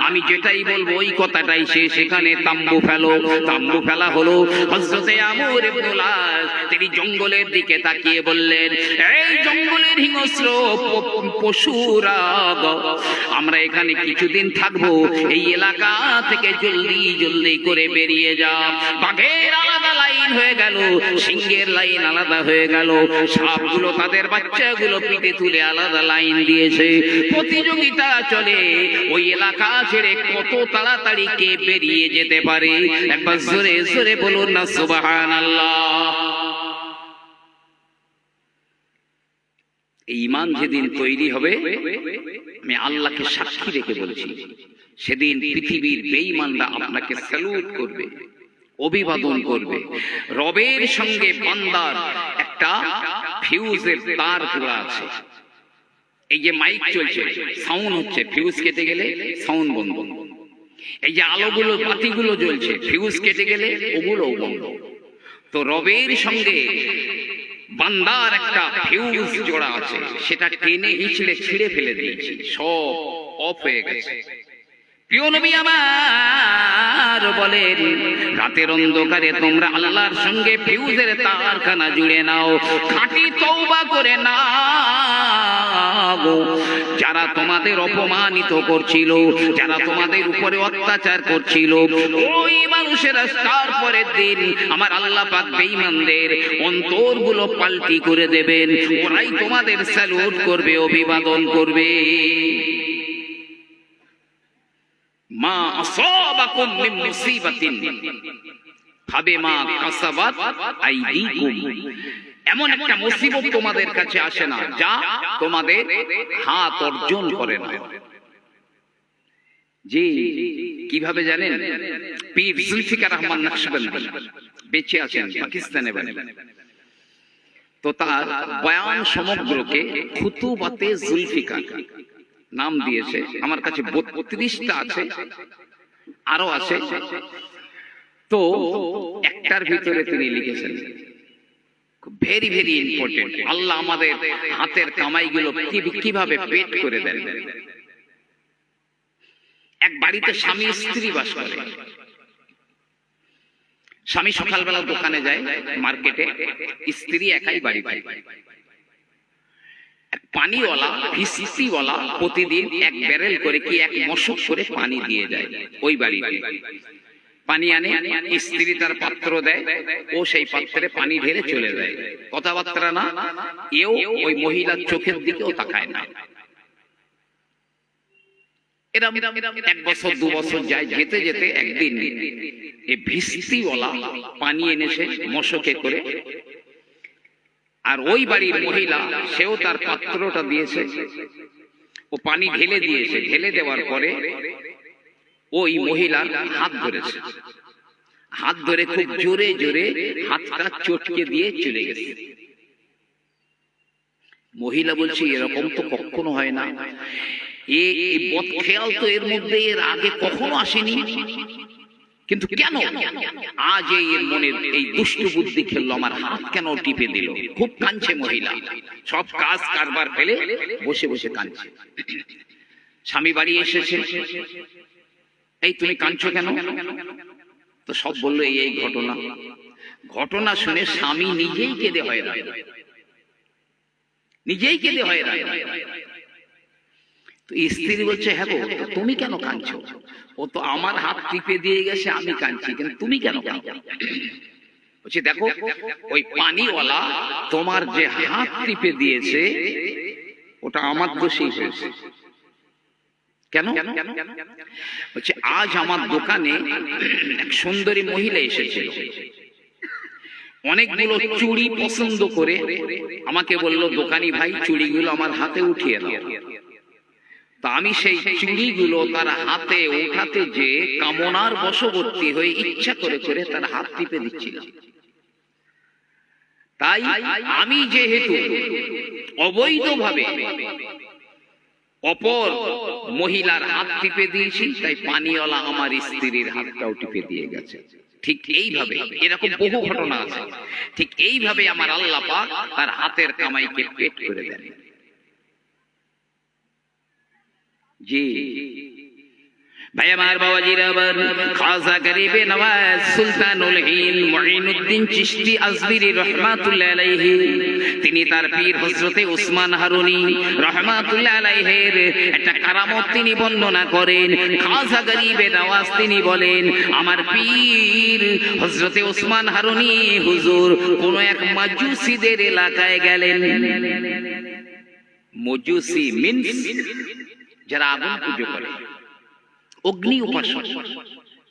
আমি যেটাই বলবো ওই কথাটাই শেষ, এখানে তাম্বু ফেলো। তাম্বু ফেলা হলো। হযরতে আমর ইবনুল আস তিনি জঙ্গলের দিকে তাকিয়ে বললেন, এই জঙ্গলের হিংস্র পশুরা, আমরা এখানে কিছুদিন থাকবো, এই এলাকা থেকে জলদি জলদি করে বেরিয়ে যা। বাঘের আলাদা লাইন হয়ে গেল, সিংহের লাইন আলাদা হয়ে গেল, সাপগুলো তাদের বাচ্চাগুলো পিঠে তুলে আলাদা লাইন দিয়েছে। প্রতিযোগিতা চলে ওই এলাকা ছেড়ে কত তাড়াতাড়ি কে বেরিয়ে যেতে পারে। একবার জোরে জোরে বলুন না সুবহানাল্লাহ। এই ঈমান যেদিন তৈরি হবে, আমি আল্লাহকে সাক্ষী রেখে বলছি, সেদিন পৃথিবীর বেঈমানরা আপনাকে স্যালুট করবে, অভিবাদন করবে। রবের সঙ্গে বান্দার একটা ফিউজের তার জোড়া আছে। এই যে মাইক চলছে, সাউন্ড হচ্ছে, ফিউজ কেটে গেলে সাউন্ড বন্ধ। এই যে আলোগুলো, বাতিগুলো জ্বলছে, ফিউজ কেটে গেলে ওগুলোও বন্ধ। তো রবের সঙ্গে বান্দার একটা ফিউজ জোড়া আছে, সেটা টেনে হিঁচড়ে ছিঁড়ে ফেলে দিয়েছি, সব অফ হয়ে গেছে। প্রিয় নবী আমার বলেন, রাতের অন্ধকারে তোমরা আল্লাহর সঙ্গে ফিউজের তারখানা জুড়ে নাও, খাঁটি তওবা করে নাও। যারা তোমাদের অপমানিত করছিল, যারা তোমাদের উপরে অত্যাচার করছিল, ওই মানুষেরা তারপরের দিন আমার আল্লাহ পাক বেঈমানদের অন্তরগুলো পাল্টি করে দেবেন। ওরাই তোমাদের স্যালুট করবে, অভিবাদন করবে। মা আসাবাকুম মিন মুসিবাতিন ফাবিমা কাসাবাত আইদিকুম, এমন একটা মুসিবত তোমাদের কাছে আসে না যা তোমাদের হাত অর্জন করে না। জি, কিভাবে জানেন? পীর জুলফিকার রহমান নকশবন্দি বেঁচে আছেন, পাকিস্তানে বাড়ি। তো তার বয়ান সমগ্রকে খুতুবাতে জুলফিকার নাম দিয়েছে। আমার কাছে 32টা আছে, আরো আছে। তো একটার ভিতরে তিনি লিখেছেন, ভেরি ভেরি ইম্পর্টেন্ট, আল্লাহ আমাদের হাতের কামাইগুলো কিভাবে পেট করে দেন। এক বাড়িতে স্বামী স্ত্রী বাস করে। স্বামী সকালবেলা দোকানে যায়, মার্কেটে, স্ত্রী একাই বাড়ি পায়। পানিওয়ালা, ভিসিওয়ালা প্রতিদিন এক ব্যারেল করে কি এক মশক করে পানি দিয়ে যায় ওই বাড়িতে। পানি আনে, স্ত্রী তার পাত্র দেয়, ও সেই পাত্রে পানি ঢেলে চলে যায়। কথাবার্তা না, এও ওই মহিলার চোখের দিকেও তাকায় না। এরকম 1 বছর 2 বছর যায়, যেতে যেতে একদিন এই ভিসিওয়ালা পানি এনেছে মশকে করে, আর ওই বাড়ির মহিলা সেও তার পাত্রটা দিয়েছে, ও পানি ঢেলে দিয়েছে। ঢেলে দেওয়ার পরে ওই মহিলার হাত ধরেছে, হাত ধরে খুব জোরে জোরে হাতটা চটকে দিয়ে চলে গেছে। মহিলা বলছে, এরকম তো কখনো হয় না, এই বদখেয়াল তো এর মধ্যে এর আগে কখনো আসেনি। কিন্তু কেন আজ এই মনের এই দুষ্টু বুদ্ধি খেললো, আমার হাত কেন টিপে দিল? খুব কাঁদছে মহিলা, সব কাজ কারবার ফেলে বসে বসে কাঁদছে। স্বামী বাড়ি এসেছে, এই তুমি কাঁদছো কেন? তো সব বললো এই এই ঘটনা। ঘটনা শুনে স্বামী নিজেই কেঁদে হয়রান, নিজেই কেঁদে হয়রান। তো স্ত্রী বলছে হ্যাঁ গো, তুমি কেন কাঁদছো? ও তো আমার হাত টিপে দিয়ে গেছে, আমি কাঁদছি, কিন্তু তুমি কেন কাঁদছো? বলছি দেখো, ওই পানিওয়ালা তোমার যে হাত টিপে দিয়েছে ওটা আমার দোষেই হয়েছে। কেন? বলছে আজ আমার দোকানে এক সুন্দরী মহিলা এসেছিল, অনেকগুলো চুড়ি পছন্দ করে আমাকে বলল, দোকানি ভাই চুড়িগুলো আমার হাতে উঠিয়ে দাও। তা আমি সেই চুড়িগুলো তার হাতে উঠাতে যে কামনার বশবর্তী হয়ে ইচ্ছা করে করে তার হাত টিপে দিচ্ছিলাম। তাই আমি যেহেতু অবৈধভাবে অপর মহিলার হাত টিপে দিয়েছি, তাই পানিওয়ালা আমার স্ত্রীর হাতটাও টিপে দিয়ে গেছে। ঠিক এইভাবে এরকম বহু ঘটনা আছে। ঠিক এইভাবে আমার আল্লাহ পাক তার হাতের কামাইকে পেট করে দেন। জি ভাই আমার, বাবাজির আবার খাজা গরিবে নওয়াজ সুলতানুল হিন্দ মুঈনুদ্দিন চিশতি আজমিরি রাহমাতুল্লাহ আলাইহি, তিনি তার পীর হযরতে উসমান হারুনি রাহমাতুল্লাহ আলাইহির একটা কারামত তিনি বর্ণনা করেন। খাজা গরিবে নওয়াজ তিনি বলেন, আমার পীর হযরতে উসমান হারুনি হুজুর কোন এক মাজুসীদের এলাকায় গেলেন। মাজুসী মিন্স যারা আগুন পুজো করে, অগ্নি উপাসক,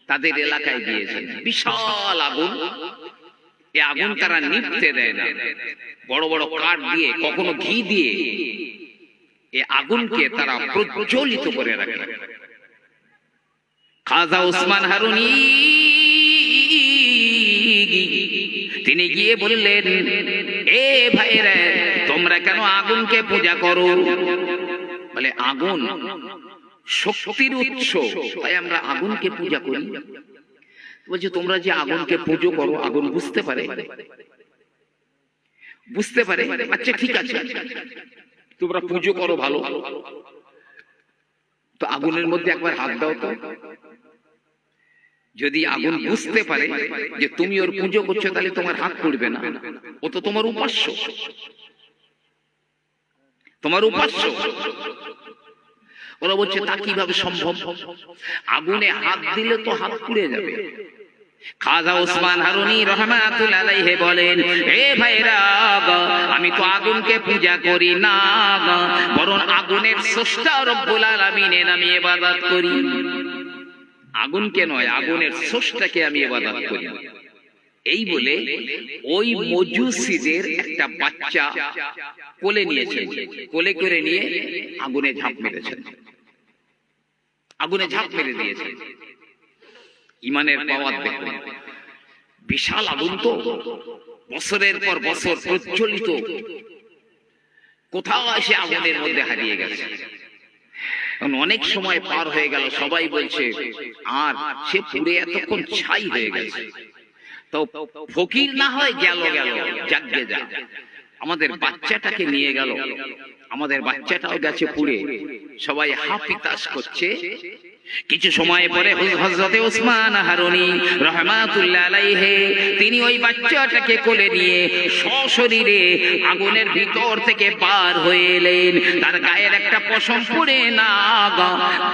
তাদের এলাকায় গিয়েছেন। বিশাল আগুন, এই আগুন তারা নিভতে দেয় না, বড় বড় কাঠ দিয়ে, কখনো ঘি দিয়ে এই আগুনকে তারা প্রজ্বলিত করে রাখে। খাজা উসমান হারুনি তিনি গিয়ে বললেন, এ ভাইরা তোমরা কেন আগুনকে পূজা করো? বলে আগুন শক্তির উৎস, তাই আমরা আগুনকে পূজা করি। বলছে তোমরা যে আগুনকে পুজো করো, আগুন বুঝতে পারে? বুঝতে পারে? আচ্ছা ঠিক আছে, তোমরা পুজো করো ভালো, তো আগুনের মধ্যে একবার হাত দাও তো। যদি আগুন বুঝতে পারে যে তুমি ওর পুজো করছো, তাহলে তোমার হাত পড়বে না, ও তো তোমার উপাস্য, তোমার উপাস্য। ওরা বলছে তা কিভাবে সম্ভব? আগুনে হাত দিলে তো হাত পুড়ে যাবে। খাজা উসমান হারুনি রাহমাতুল্লাহ আলাইহি বলেন, হে ভাইরা, আমি তো আগুনকে পূজা করি না, বরং আগুনের স্রষ্টা রব্বুল আলামিনের আমি ইবাদত করি। আগুনকে নয়, আগুনের স্রষ্টাকে আমি ইবাদত করি। এই বলে ওই মজুসীদের একটা বাচ্চা কোলে নিয়েছেন, কোলে করে নিয়ে আগুনে ঝাঁপ মেরেছেন, আগুনে ঝাঁপ মেরে দিয়েছেন। ইমানের পাওয়ার দেখুন, বিশাল আগুন তো বছরের পর বছর প্রজ্বলিত, কোথাও এসে আগুনের মধ্যে হারিয়ে গেছে। অনেক সময় পার হয়ে গেল, সবাই বলছে আর সে পুড়ে এতক্ষণ ছাই হয়ে গেছে। তো ফকির না হয় গেল গেল, যাকে যা, আমাদের বাচ্চাটাকে নিয়ে গেল, আমাদের বাচ্চাটাও গেছে পুড়ে। সবাই হাপিতাস করছে। কিছু সময় পরে হযরতে উসমান হারুনি রাহমাতুল্লাহ আলাইহি তিনি ওই বাচ্চাটাকে কোলে নিয়ে সশরীরে আগুনের ভিতর থেকে পার হয়ে এলেন। তার গায়ের একটা পশম পড়ে না,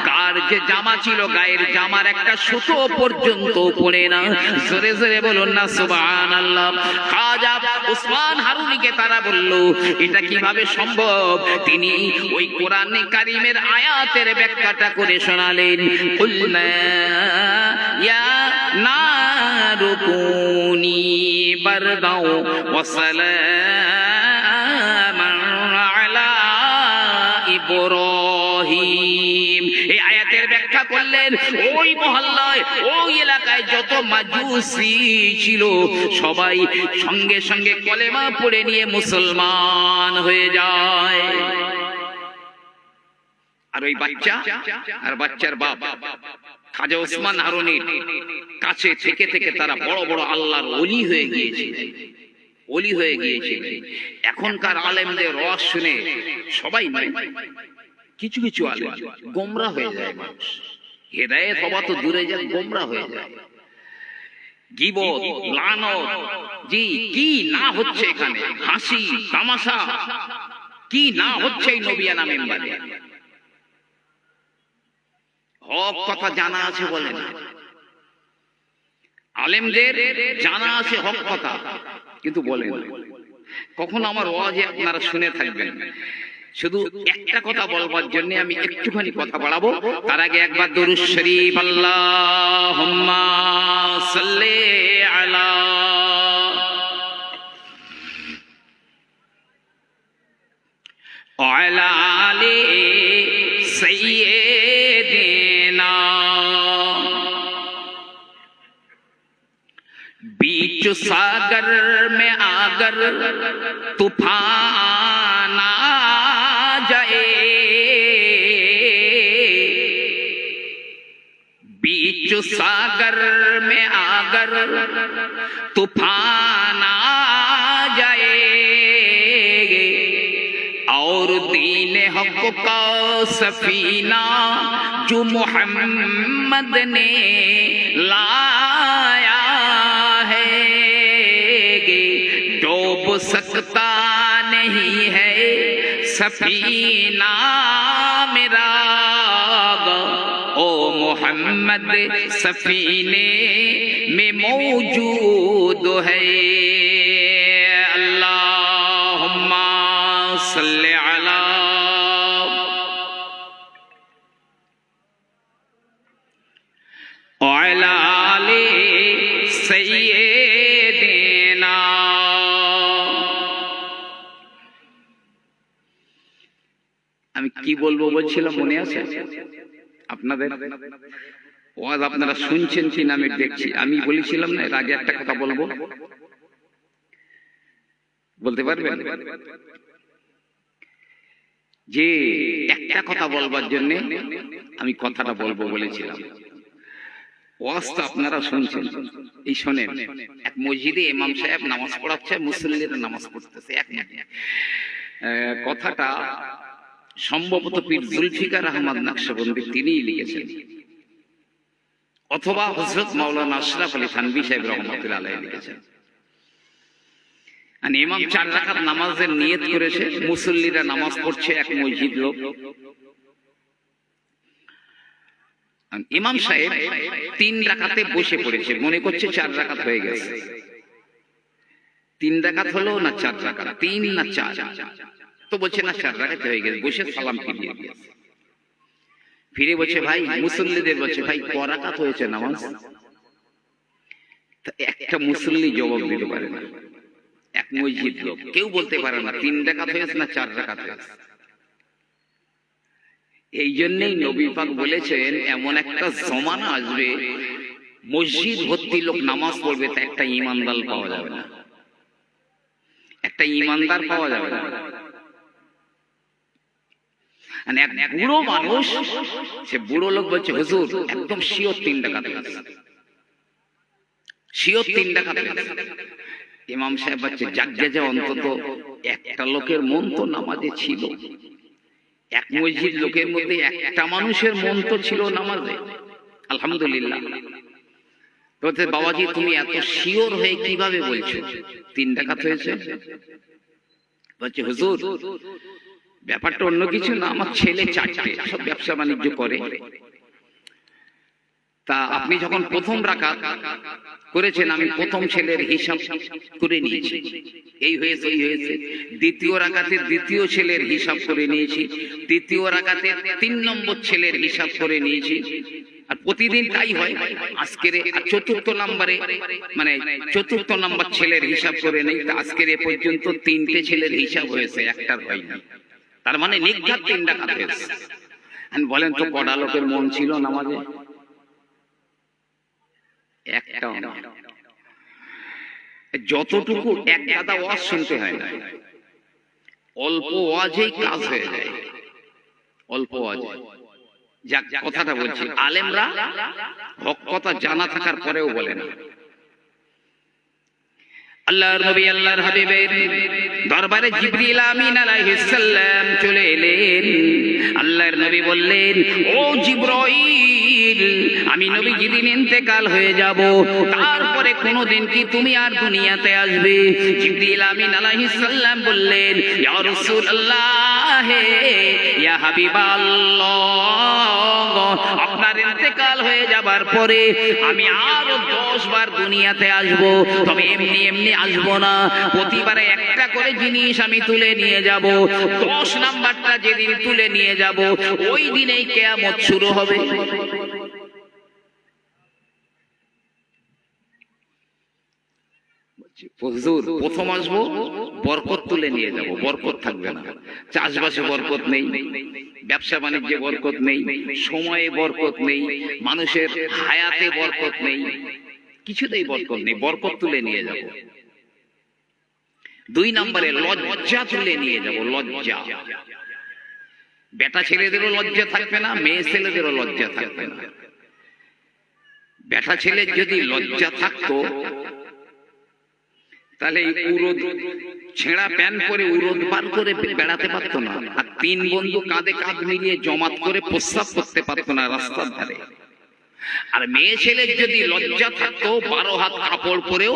কার যে জামা ছিল গায়ের জামার একটা সুতো পর্যন্ত পড়ে না। জোরে জোরে বলুন না সুবহানাল্লাহ। খাজা উসমান হারুনিকে তারা বলল, এটা কিভাবে সম্ভব? তিনি ওই কোরআনে কারীমের আয়াতের ব্যাখ্যাটা করে শোনালেন। কুলনা ইয়া নারু কুনি বারদাও ওয়া সালামান আলা ইব্রাহিম। এই আয়াতের ব্যাখ্যা করলেন, ওই মহল্লায়, ওই এলাকায় যত মাজুসি ছিল সবাই সঙ্গে সঙ্গে কলেমা পড়ে নিয়ে মুসলমান হয়ে যায়। আর ওই বাচ্চা আর বাচ্চার বাপ খাজা ওসমান হারুনির কাছে থেকে থেকে তারা বড় বড় আল্লাহর ওলি হয়ে গিয়েছিলেন, ওলি হয়ে গিয়েছিলেন। এখনকার আলেমদের রস শুনে সবাই নয়, কিছু কিছু আলেম গোমরা হয়ে যায়, মানুষ হেদায়েত হওয়া তো দূরে যাক, গোমরা হয়ে যায়। গীবত, লানত, জি কি না হচ্ছে এখানে, হাসি তামাশা কি না হচ্ছে এই নবিয়ানা মেম্বারে। হক কথা জানা আছে বলে না, আলেমদের জানা আছে হক কথা, কিন্তু বলেন কখন আমার ওয়াজে আপনারা শুনে থাকবেন। শুধু একটা কথা বলবার জন্য আমি একটুখানি কথা বাড়াবো, তার আগে একবার দরুদ শরীফ আল্লাহুম্মা সাল্লি আলা ওয়ালা আলি সাইয়্যিদিনা। बीच सागर में आगर तूफान आ जाए, बीच सागर में आगर तूफान आ जाए, और दीन हक का सफीना जो मोहम्मद ने लाया सकता नहीं है सफीना मेरा, ओ मोहम्मद सफीने में मौजूद है। अल्लाहुम्मा सल्ली अला वअला आलि सय्यिदिना। আমি কি বলবো বলছিলাম, মনে আছে আপনাদের? ওয়াজ আপনারা শুনছেন কিনা আমি দেখছি। আমি বলেছিলাম না এর আগে একটা কথা বলবো, বলতে পারবেন? যে একটা কথা বলবার জন্য আমি কথাটা বলবো বলেছিলাম। ওয়াজটা আপনারা শুনছেন, এই শোনেন। এক মসজিদে ইমাম সাহেব নামাজ পড়াচ্ছে, মুসল্লিরা নামাজ পড়তেছে। এক কথাটা সম্ভবত পীর জুলফিকার আহমদ নকশবন্দি তিনিই লিখেছেন, অথবা হযরত মাওলানা আশরাফ আলী থানভী সাহেব রহমাতুল্লাহ আলাইহি লিখেছেন। আর ইমাম 4 রাকাত নামাজের নিয়ত করেছে, মুসল্লিরা নামাজ পড়ছে, এক মসজিদ লোক। ইমাম সাহেব 3 রাকাতে বসে পড়েছে, মনে করছে 4 রাকাত হয়ে গেছে। 3 রাকাত হলো না 4 রাকাত, 3 না 4, তো বলছে না 4 রাকাত হয়ে গেছে। বসে সালাম ফিরিয়ে দিয়েছে। ফিরে বলছে ভাই, মুসল্লিদের বলছে ভাই ক রাকাত হয়েছে নামাজ? একটা মুসল্লি জবাব দিতে পারে না, এক মসজিদ লোক কেউ বলতে পারে না 3 রাকাত হয়েছে না 4 রাকাত হয়েছে। এই জন্যই নবী পাক বলেছেন এমন একটা জমানা আসবে মসজিদ ভর্তি লোক নামাজ পড়বে, তা একটা ঈমানদার পাওয়া যাবে না, একটা ঈমানদার পাওয়া যাবে না। মানে এক বুড়ো মানুষ, সে বুড়ো লোক বলছে হুজুর একদম শিওর 3 রাকাত হয়েছে, শিওর 3 রাকাত হয়েছে। ইমাম সাহেব বলছে যাজ্ঞে যে অন্তত একটা লোকের মন তো নামাজে ছিল, এক মসজিদ লোকের মধ্যে একটা মানুষের মন তো ছিল নামাজে, আলহামদুলিল্লাহ। বলতে বাবাজি তুমি এত শিওর হয়ে কিভাবে বলছো 3 রাকাত হয়েছে? বলছে হুজুর ব্যাপারটা অন্য কিছু না, আমার ছেলে 4টে সব ব্যবসা বাণিজ্য করে, তা আপনি যখন প্রথম রাকাত করেছেন আমি প্রথম ছেলের হিসাব করে নিয়েছি, এই হয়েছে এই হয়েছে। দ্বিতীয় রাকাতের দ্বিতীয় ছেলের হিসাব করে নিয়েছি, তৃতীয় রাকাতের 3 নম্বর ছেলের হিসাব করে নিয়েছি। আর প্রতিদিন তাই হয়। আজকের চতুর্থ নম্বরে মানে চতুর্থ নম্বর ছেলের হিসাব করে নেই, আজকের এ পর্যন্ত 3টে ছেলের হিসাব হয়েছে, একটার হয়নি। তার মানে নির্ঘাত 3 রাকাত হয়েছে। বলেন তো কটা লোকের মন ছিল নামাজে? একটাও না। যতটুকু এক গাদা ওয়াজ শুনতে হয় না, অল্প ওয়াজেই কাজ হয়ে যায়, অল্প ওয়াজে। যাক, কথাটা বলছি, আলেমরা হক কথা জানা থাকার পরেও বলে না। আল্লাহর নবী আল্লাহর হাবিবের দরবারে জিবরিল আমিন আলাইহিস সালাম চলে এলেন। আল্লাহর নবী বললেন, ও জিবরাইল, আমি নবী যেদিন ইন্তেকাল হয়ে যাব তারপরে কোনদিন কি তুমি আর দুনিয়াতে আসবে? জিবরিল আমিন আলাইহিস সালাম বললেন, ইয়া রাসূলুল্লাহ, ইয়া হাবিবাল্লাহ, আপনার ইন্তেকাল হয়ে যাবার পরে আমি আরো 10 বার দুনিয়াতে আসব, তবে এমনি এমনি আসবো না, প্রতিবারে একটা করে জিনিস আমি তুলে নিয়ে যাব। 10 নাম্বারটা যেদিন তুলে নিয়ে যাব ওই দিনেই কিয়ামত শুরু হবে। হুজুর, প্রথম আসবো, বরকত তুলে নিয়ে যাব, বরকত থাকবে না। চাষবাসে বরকত নেই, ব্যবসা বাণিজ্যে বরকত নেই, সময়ে বরকত নেই, মানুষের হায়াতে বরকত নেই, কিছুতেই বরকত নেই, বরকত তুলে নিয়ে যাব। 2 নম্বরে লজ্জা তুলে নিয়ে যাব, লজ্জা। বেটা ছেলেদেরও লজ্জা থাকবে না, মেয়ে ছেলেদেরও লজ্জা থাকবে না। বেটা ছেলের যদি লজ্জা থাকতো তাহলে উরদ ছেঁড়া প্যান্ট পরে উরদ বার করে বেড়াতে পারতো না, আর 3 বন্ধু কাঁধে কাঁধ মিলিয়ে জমাত করে প্রস্রাব করতে পারতো না রাস্তার ধারে। আর মেয়ে ছেলের যদি লজ্জা থাকতো 12 হাত কাপড় পরেও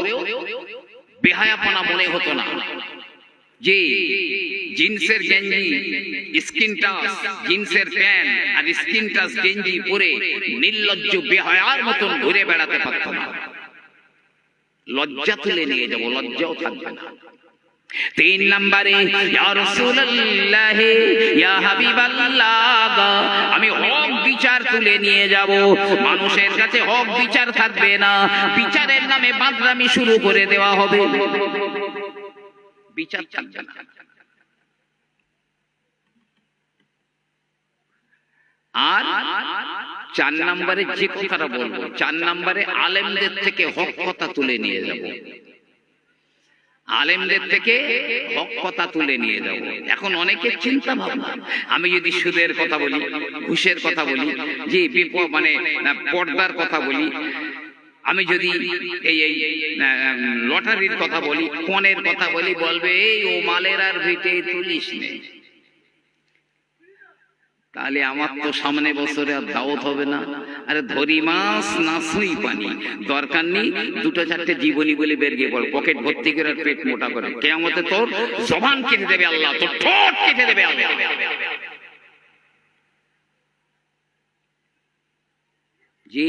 বেহায়াপনা মনে হতো না, যে জিন্সের গেঞ্জি, স্কিন টাচ জিন্সের প্যান্ট আর স্কিন টাচ গেঞ্জি পরে নির্লজ্জ বেহায়ার মতন ঘুরে বেড়াতে পারতো না। লজ্জা তুলে নিয়ে যাব, লজ্জাও থাকবে না। 3 নম্বরে, ইয়া রাসূলুল্লাহ, ইয়া হাবিবাল্লাহ, আমি হক বিচার তুলে নিয়ে যাব। মানুষের কাছে হক বিচার থাকবে না, বিচারের নামে বাদরামি শুরু করে দেওয়া হবে, বিচার থাকবে না। আর 4 নম্বরে যে কথাটা বলবো, 4 নম্বরে আলেমদের থেকে হক কথা তুলে নিয়ে যাব, আলেমদের থেকে হক কথা তুলে নিয়ে যাব। এখন অনেকের চিন্তা ভাবনা, আমি যদি সুদের কথা বলি, ঘুষের কথা বলি, যে মানে পর্দার কথা বলি, আমি যদি এই লটারির কথা বলি, পণের কথা বলি, বলবে এই ও মালের আর ভিটে তুলিস নেই। তাহলে আমার তো সামনে বছরে আর দাওয়াত হবে না। আরে ধরি মাছ না সুই পানি, দরকার নেই 2-4টে জীবনী বলে বের গিয়ে বল, পকেট ভর্তি করে পেট মোটা করে, কিয়ামতে তোর জবান কেটে দেবে আল্লাহ, তোর ঠোঁট কেটে দেবে আল্লাহ। জি,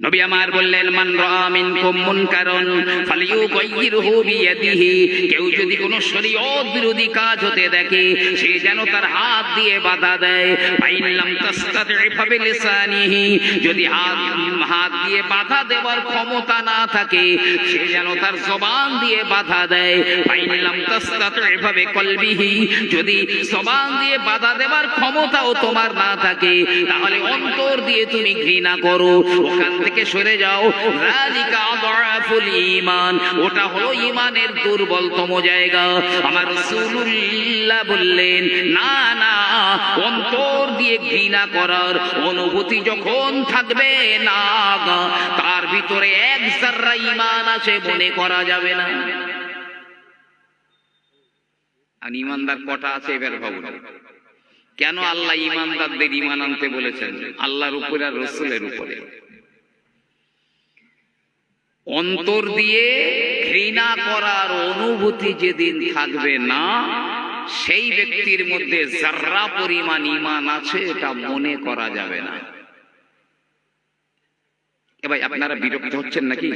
নবী আমার বললেন, মান রাআ মিনকুম মুনকারান ফালিয়ুগাইয়িরহু বিয়াদিহি, কেউ যদি কোনো শরীয়ত বিরোধী কাজ হতে দেখে সে যেন তার হাত দিয়ে বাধা দেয়। ফাইন লাম তাসতাতি ফাবিলিসানিহি, যদি হাত দিয়ে বাধা দেওয়ার ক্ষমতা না থাকে সে যেন তার জবান দিয়ে বাধা দেয়। ফাইন লাম তাসতাতি ফাবিকলবিহি, যদি জবান দিয়ে বাধা দেওয়ার ক্ষমতাও তোমার না থাকে তাহলে অন্তর দিয়ে তুমি ঘৃণা করো, ওখান থেকে সরে যাও। যালিকা আযআফুল ঈমান, ওটা হলো ঈমানের দুর্বলতম জায়গা। আমার রাসূলুল্লাহ বললেন, না না, অন্তর দিয়ে ঘৃণা করার অনুভূতি যখন থাকবে না, তার ভিতরে 1 যাররা ঈমান আছে মনে করা যাবে না। আর ঈমানদার কটা আছে এবার ভাবুন। কেন আল্লাহ ঈমানদারদের ঈমান আনতে বলেছেন? আল্লাহর উপরে আর রাসূলের উপরে। অন্তর দিয়ে ঘৃণা করার অনুভূতি যেদিন থাকবে না, সেই ব্যক্তির মধ্যে যাররা পরিমাণ ঈমান আছে এটা মনে করা যাবে না। ভাই আপনারা বিরক্ত হচ্ছেন নাকি?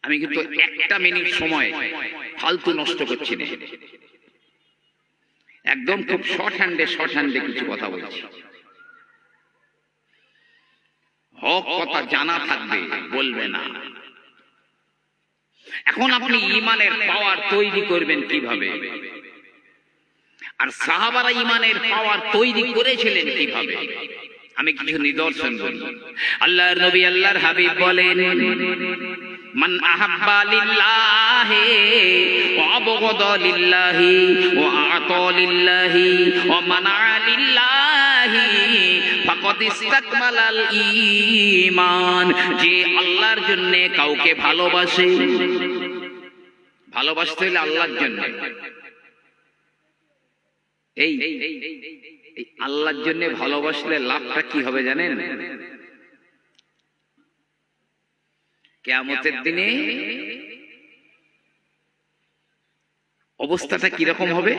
আমি কিন্তু 1টা মিনিট সময় ফালতু নষ্ট করছি না, একদম খুব শর্ট হ্যান্ডে কিছু কথা বলছি। হক কথা জানা থাকবে, বলবে না। এখন আপনি ঈমানের পাওয়ার তৈরি করবেন কিভাবে? আর সাহাবারা ঈমানের পাওয়ার তৈরি করেছিলেন কিভাবে? আমি কিছু নিদর্শন বলি। আল্লাহর নবী আল্লাহর হাবিব বলেন, মান আহাব্বা লিল্লাহি ওয়া আবগদ লিল্লাহি ওয়া আতা লিল্লাহি ওয়া মানা লিল্লাহি ফাকাদ ইসতাকমালাল ঈমান। যে আল্লাহর জন্য কাউকে ভালোবাসে, ভালোবাসতে হলে আল্লাহর জন্য, এই আল্লাহর জন্য ভালোবাসলে লাভটা কি হবে জানেন? কিয়ামতের দিনে অবস্থাটা কিরকম হবে?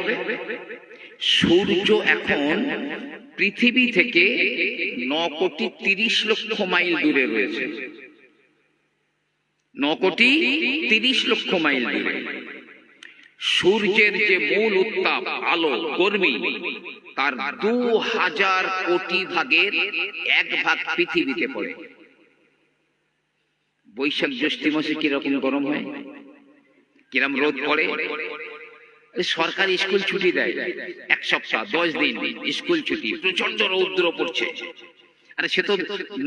সূর্য এখন পৃথিবী থেকে 9,30,00,000 মাইল দূরে রয়েছে। 9,30,00,000 মাইল দূরে। সূর্যের যে মূল উত্তাপ, আলো, গরমি, তার 2000 কোটি ভাগের 1 ভাগ পৃথিবীতে পড়ে। বৈশাখ জ্যৈষ্ঠ মাসে কিরকম গরম হয়, কিরকম রোদ পড়ে। সরকারি স্কুল ছুটি দেয় 1 সপ্তাহ 10 দিন স্কুল ছুটি, প্রচন্ড রৌদ্র পড়ছে। আরে সে তো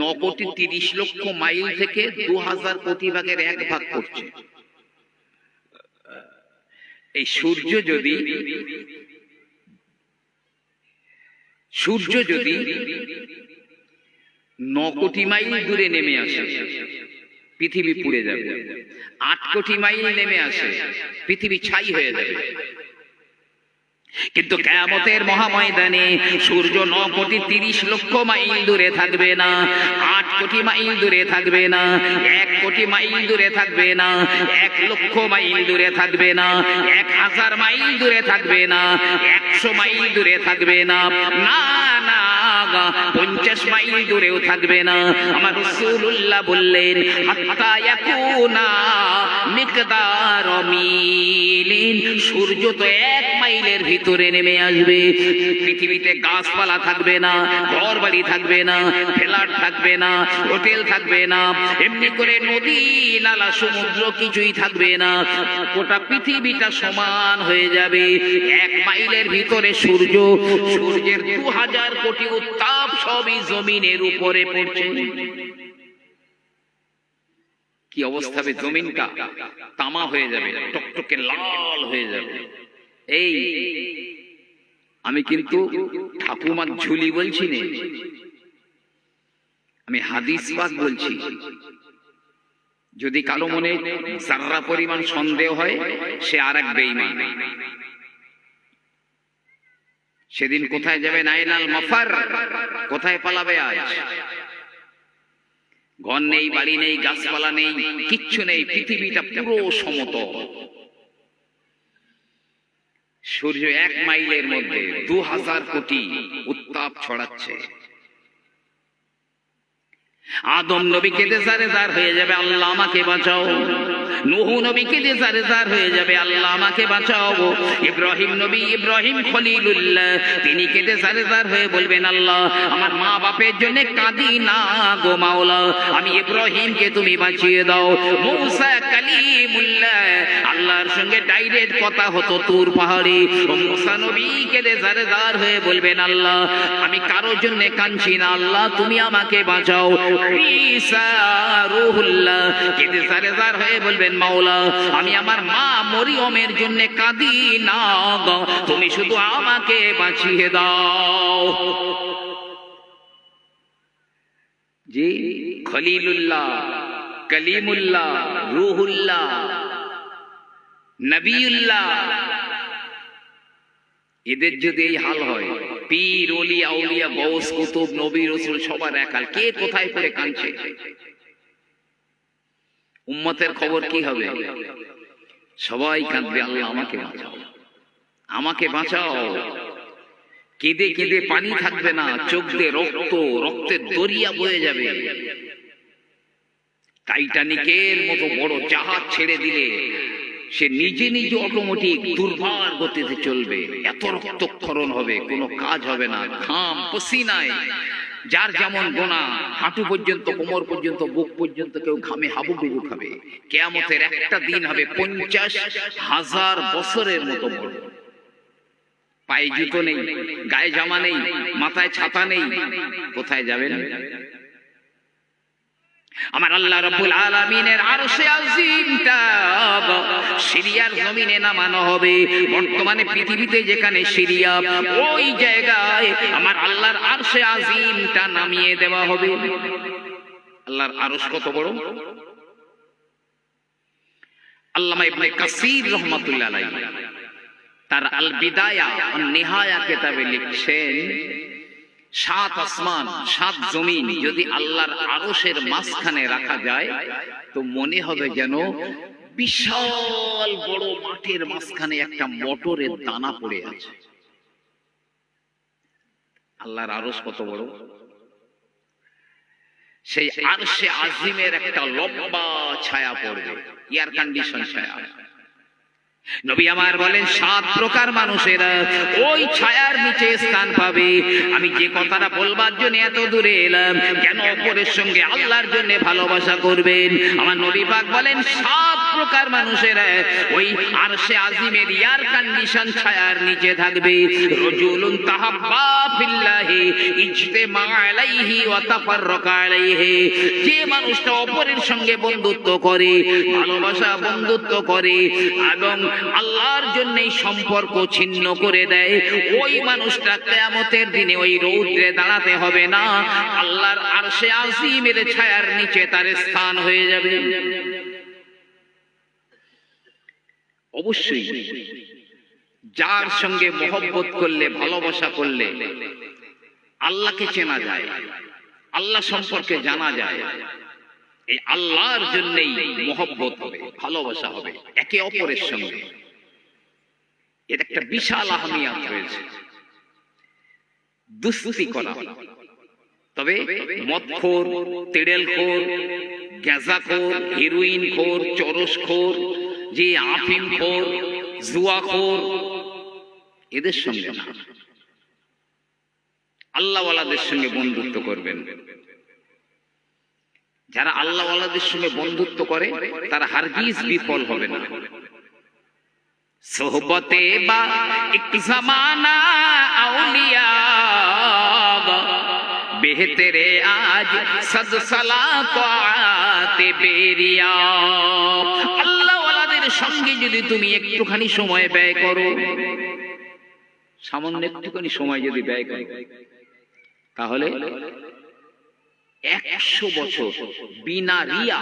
9,30,00,000 মাইল থেকে 2000 কোটি ভাগের 1 ভাগ পড়ছে। এই সূর্য যদি 9 কোটি মাইল দূরে নেমে আসে, পৃথিবী পুড়ে যাবে। 8 কোটি মাইল নেমে আসে, পৃথিবী ছাই হয়ে যাবে। কিন্তু কিয়ামতের মহাময়দানে সূর্য 9,30,00,000 মাইল দূরে থাকবে না, 8 কোটি মাইল দূরে থাকবে না, 1 কোটি মাইল দূরে থাকবে না, 1,00,000 মাইল দূরে থাকবে না, 1000 মাইল দূরে থাকবে না, 100 মাইল দূরে থাকবে না, না না 50 মাইল দূরেও থাকবে না। আমার রাসূলুল্লাহ বললেন, হাত্তা ইয়াকুনা মিকদার মিলিন। সূর্য তো 1 মাইলের ভিতরে নেমে আসবে। পৃথিবীতে গাছপালা থাকবে না, ঘর বাড়ি থাকবে না, ফ্ল্যাট থাকবে না, হোটেল থাকবে না, এমনি করে নদী নালা সমুদ্র কিছুই থাকবে না। গোটা পৃথিবীটা সমান হয়ে যাবে। 1 মাইলের ভিতরে সূর্য, সূর্যের 2000 কোটি উত্তাপ সবই জমিনের উপরে পড়ছে। কি অবস্থা হবে? জমিনটা তামা হয়ে যাবে, টকটকে লাল হয়ে যাবে। এই আমি কিন্তু ঠাকুমার ঝুলি বলছি না, আমি হাদিস পাক বলছি। যদি কারো মনে যারা পরিমাণ সন্দেহ হয়, সে আরেক বেঈমান। সেদিন কোথায় যাবে? নাইনাল মাফার, কোথায় পালাবে আজ? ঘর নেই, বাড়ি নেই, গাছপালা নেই, কিচ্ছু নেই, পৃথিবীটা পুরো সমতল। সূর্য 1 মাইলের মধ্যে 2000 কোটি উত্তাপ ছড়াচ্ছে। আদম নবী কেঁদে জারেজার হয়ে যাবে, আল্লাহ আমাকে বাঁচাও। নূহ নবী কেঁদে জারেজার হয়ে যাবে, আল্লাহ আমাকে বাঁচাও। ইব্রাহিম নবী, ইব্রাহিম খলিলুল্লাহ, তিনি কেঁদে জারেজার হয়ে বলবেন, আল্লাহ আমার মা বাপের জন্য কাঁদি না গো মাওলা, আমি ইব্রাহিমকে তুমি বাঁচিয়ে দাও। মূসা কালিমুল্লাহ, আল্লাহর সঙ্গে ডাইরেক্ট কথা হতো তুর পাহাড়ে। মূসা নবী কেঁদে জারেজার হয়ে বলবেন, আল্লাহ আমি কারোর জন্য কাঁদছি না, আল্লাহ তুমি আমাকে বাঁচাও। ঈসা রূহুল্লাহ কেঁদে জারেজার হয়ে বলবেন, মাওলা আমি আমার মা মরিয়মের জন্য কাঁদি না গো, তুমি শুধু আমাকে বাঁচিয়ে দাও। জি, খলিলুল্লাহ, কলিমুল্লাহ, রূহুল্লাহ, নবিউল্লাহ, এদের যদি এই হাল হয়, পীর ওলি আউলিয়া গৌস কুতুব নবী রাসূল সবার একাল, কে কোথায় পড়ে কাঁদছে? উম্মতের খবর কি হবে? সবাই কাঁদবে, আল্লাহ আমাকে বাঁচাও, আমাকে বাঁচাও। কেঁদে কেঁদে পানি থাকবে না, চোখ দিয়ে রক্ত, রক্তের দরিয়া বয়ে যাবে। টাইটানিকের মতো বড় জাহাজ ছেড়ে দিলে সে নিজে নিজে অটোমেটিক দুর্বার গতিতে চলবে। এত রক্তক্ষরণ হবে, কোনো কাজ হবে না। ঘাম পসিনায় যার যেমন গোনা, হাঁটু পর্যন্ত, কোমর পর্যন্ত, বুক পর্যন্ত কেউ ঘামে হাবুডুবু খাবে। কিয়ামতের একটা দিন হবে 50,000 বছরের মতো বড়। পায়ে জুতো নেই, গায়ে জামা নেই, মাথায় ছাতা নেই, কোথায় যাবেন? আমার আল্লাহ রাব্বুল আলামিনের আরশে আজিমটা সিরিয়ার জমিনে নামানো হবে। বর্তমানে পৃথিবীতে যেখানে সিরিয়া, ওই জায়গায় আমার আল্লাহর আরশে আজিমটা নামিয়ে দেওয়া হবে। আল্লাহর আরশ কত বড়! আল্লামা ইবনে কাসির রাহমাতুল্লাহ আলাইহি তার আল বিদায়া ওয়ান নিহায়া কিতাবে লিখছেন, 7 আসমান 7 জমিন যদি আল্লাহর আরশের মাঝখানে রাখা যায় তো মনে হবে যেন বিশাল বড় মাঠের মাঝখানে একটা মটরের দানা পড়ে আছে। আল্লাহর আরশ কত বড়! সেই আরশে আজিমের একটা লম্বা ছায়া পড়বে, এয়ার কন্ডিশন ছায়া। নবী আমার বলেন 7 প্রকার মানুষেরা ওই ছায়ার নিচে স্থান পাবে। আমি যে কথাটা বলবার জন্য এত দূরে এলাম, কেন অপরের সঙ্গে আল্লাহর জন্য ভালোবাসা করবেন। আমার নবী পাক বলেন 7 প্রকার মানুষেরা ওই আরশে আজিমের এয়ার কন্ডিশন ছায়ার নিচে থাকবে। রাজুলুন তাহাব্বা ফিল্লাহি ইজতামা আলাইহি ওয়া তাফাররাকা আলাইহি, যে মানুষটা অপরের সঙ্গে বন্ধুত্ব করে, ভালোবাসা বন্ধুত্ব করে এবং আল্লাহর জন্য সম্পর্ক ছিন্ন করে দেয়, ওই মানুষটা কিয়ামতের দিনে ওই রৌদ্রে দাঁড়াতে হবে না, আল্লাহর আরশে আজিমের ছায়ার নিচে তার স্থান হয়ে যাবে। অবশ্যই যার সঙ্গে মহব্বত করলে, ভালোবাসা করলে আল্লাহকে চেনা যায়, আল্লাহ সম্পর্কে জানা যায়, এই আল্লাহর জন্যই মহব্বত হবে, ভালোবাসা হবে একে অপরের সঙ্গে। এর একটা বিশাল আহমিয়াত রয়েছে। দুস্তি করা, তবে মদখোর, তেড়েলখোর, গাঁজাখোর, হেরোইনখোর, চরসখোর, যে আফিমখোর, জুয়াখোর, এদের সঙ্গে না, আল্লাহওয়ালাদের সঙ্গে বন্ধুত্ব করবেন। যারা আল্লাহওয়ালাদের সঙ্গে বন্ধুত্ব করে তারা হারগিজ বিফল হবে না। সোহবতে বা এক জামানা আউলিয়া বেহতরে আজ সদ সালাত আতে বেরিয়া। আল্লাহওয়ালাদের সঙ্গে যদি তুমি একটুখানি সময় ব্যয় করো, সামান্য একটুখানি সময় যদি ব্যয় করো, তাহলে 100 বছর বিনা রিয়া,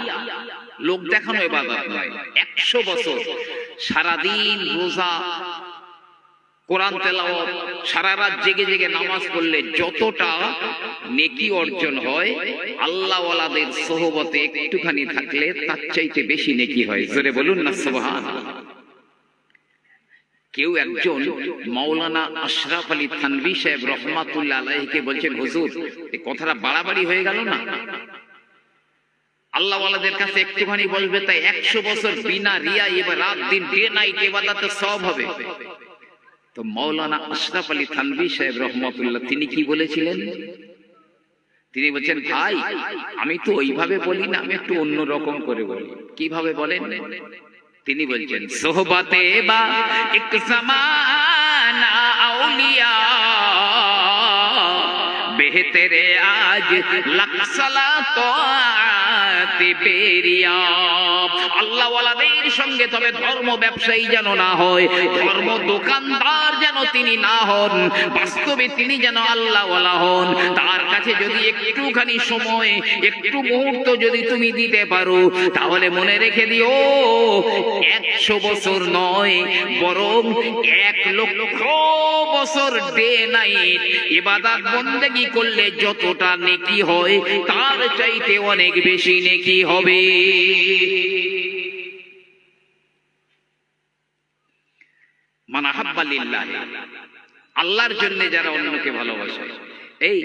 লোক দেখানো ইবাদত নয়, 100 বছর সারাদিন রোজা, কোরআন তেলাওয়াত, সারা রাত জেগে জেগে নামাজ পড়লে যতটা নেকি অর্জন হয়, আল্লাহওয়ালাদের সোহবতে একটুখানি থাকলে তার চাইতে বেশি নেকি হয়। জোরে বলুন না সুবহানাল্লাহ। কেউ একজন মাওলানা আশরাফ আলী থানভী সাহেব রহমাতুল্লাহ আলাইহিকে বলছেন, হুজুর এই কথাটা বাড়াবাড়ি হয়ে গেল না? আল্লাহওয়ালাদের কাছে একটুখানি বলবে তাই 100 বছর বিনা রিয়া, এবার রাত দিন ডে নাইট ইবাদতে সব হবে। তো মাওলানা আশরাফ আলী থানভী সাহেব রহমাতুল্লাহ তিনি কি বলেছিলেন? তিনি বলছেন, ভাই আমি তো ওইভাবে বলি না, আমি একটু অন্য রকম করে বলি। কিভাবে বলেন? তিনি বলছেন, সোহবতে বা এক জামানা আউলিয়া বেহতরে আজ লাখ সালাত আতে বেরিয়া। আল্লাহওয়ালাদের সঙ্গে তবে ধর্ম ব্যবসায়ী যেন না হয়, ধর্ম দোকানদার যেন তিনি না হন, বাস্তবে তিনি যেন আল্লাহওয়ালা হন। তার কাছে যদি একটুখানি সময়, একটু মুহূর্ত যদি তুমি দিতে পারো, তাহলে মনে রেখে দিও 100 বছর নয়, বরং 1,00,000 বছর ডে নাইট ইবাদত বন্দেগী করলে যতটা নেকি হয় তার চাইতে অনেক বেশি নেকি হবে। মান আহাব্বা লিল্লাহ, আল্লাহর জন্য যারা অন্যকে ভালোবাসে। এই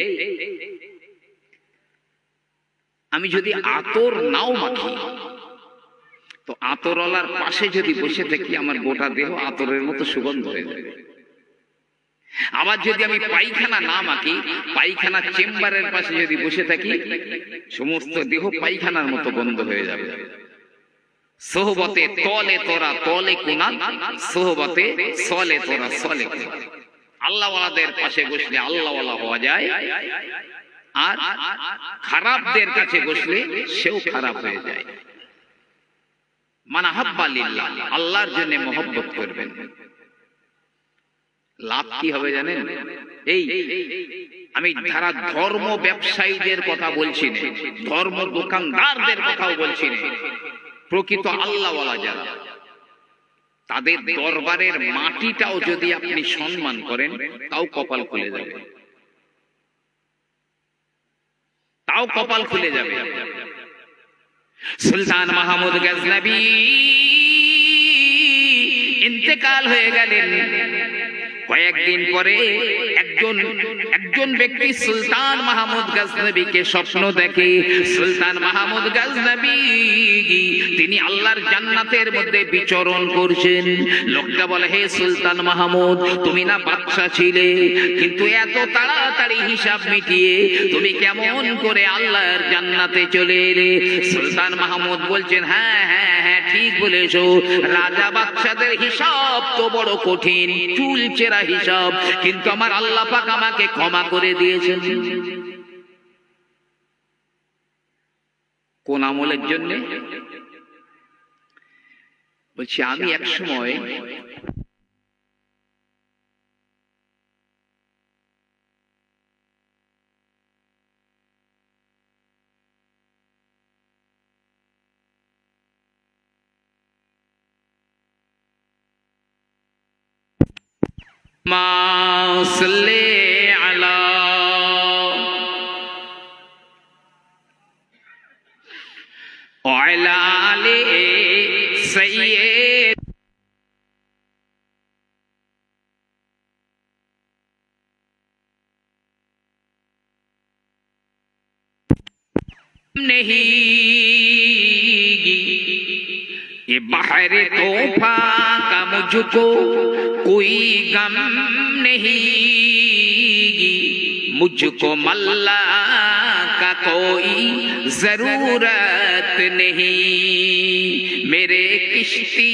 আমি যদি আতর নাও মাখি, তো আতরওয়ালার পাশে যদি বসে থাকি, আমার গোটা দেহ আতরের মতো সুগন্ধ হয়ে যাবে। আবার যদি আমি পায়খানা না মাখি, পায়খানা চেম্বারের পাশে যদি বসে থাকি, সমস্ত দেহ পায়খানার মতো গন্ধ হয়ে যাবে। সোহবতে তলে তোরা তলে কোনা, সোহবতে সলে তোরা সলে কোনা। আল্লাহওয়ালাদের পাশে বসলে আল্লাহওয়ালা হওয়া যায়, আর খারাপদের কাছে বসলে সেও খারাপ হয়ে যায়। মান আহাব্বা লিল্লাহ, আল্লাহর জন্য মহব্বত করবেন। লাভ কি হবে জানেন? এই আমি যারা ধর্ম ব্যবসায়ীদের কথা বলছি না, ধর্ম দোকানদারদের কথাও বলছি না, প্রকৃত আল্লাহওয়ালা যারা, তাদের দরবারের মাটিটাও যদি আপনি সম্মান করেন, তাও কপাল খুলে যাবে, তাও কপাল খুলে যাবে। সুলতান মাহমুদ গজনবী ইন্তেকাল হয়ে গেলেন। কয়েকদিন পরে একজন ব্যক্তি সুলতান মাহমুদ গজনবীকে স্বপ্ন দেখে। সুলতান মাহমুদ গজনবী তিনি আল্লাহর জান্নাতের মধ্যে বিচরণ করছেন। লোকটা বলে, হে সুলতান মাহমুদ, তুমি না বাদশা ছিলে, কিন্তু এত তাড়াতাড়ি হিসাব মিটিয়ে তুমি কেমন করে আল্লাহর জান্নাতে চলে এলে? সুলতান মাহমুদ বলছেন, হ্যাঁ হ্যাঁ হ্যাঁ, ঠিক বলেছো, রাজা বাদশাদের হিসাব তো বড় কঠিন, চুলচেরা হিসাব, কিন্তু আমার আল্লাহ পাক আমাকে ক্ষমা করে দিয়েছেন। কোন আমলের জন্য? বলছি, আমি এক সময় মা সাল্লি আলা ওয়ালা আলি সাইয়্যিদ नहीं ये बाहर तोहफा का मुझको कोई गम नहीं, मुझको मल्ला का कोई जरूरत नहीं। मेरे किश्ती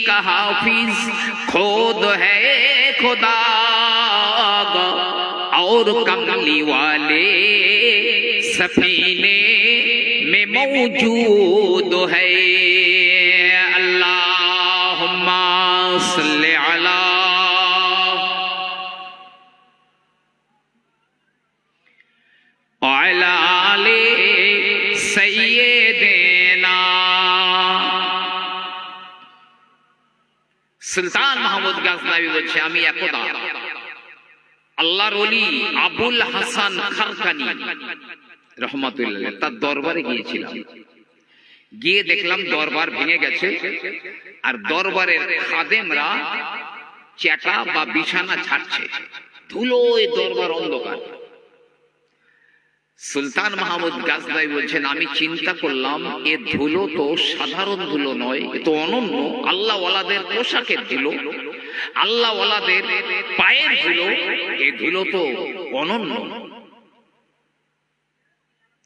का हाफिज खुद है खुदा, और कमली वाले सफीने में मौजूद है। अल्लाहुम्मा सल्ली अला अला आले सय्यिदिना। সুলতান মাহমুদ গজনবী বলছে, আমি একদা আল্লাহর ওলি আবুল হাসান খারকানি রহমাতুল্লাহ তার দরবারে গিয়েছিলাম। গিয়ে দেখলাম দরবার ভেঙে গেছে, আর দরবারের খাদেমরা চ্যাটা বা বিছানা ছাড়ছে, ধুলোয় দরবার অন্ধকার। সুলতান মাহমুদ গজনবী বলছেন, আমি চিন্তা করলাম এ ধুলো তো সাধারণ ধুলো নয়, এ তো অনন্য, আল্লাহ ওয়ালাদের পোশাকের ধুলো, আল্লাহ ওয়ালাদের পায়ের ধুলো, এ ধুলো তো অনন্য।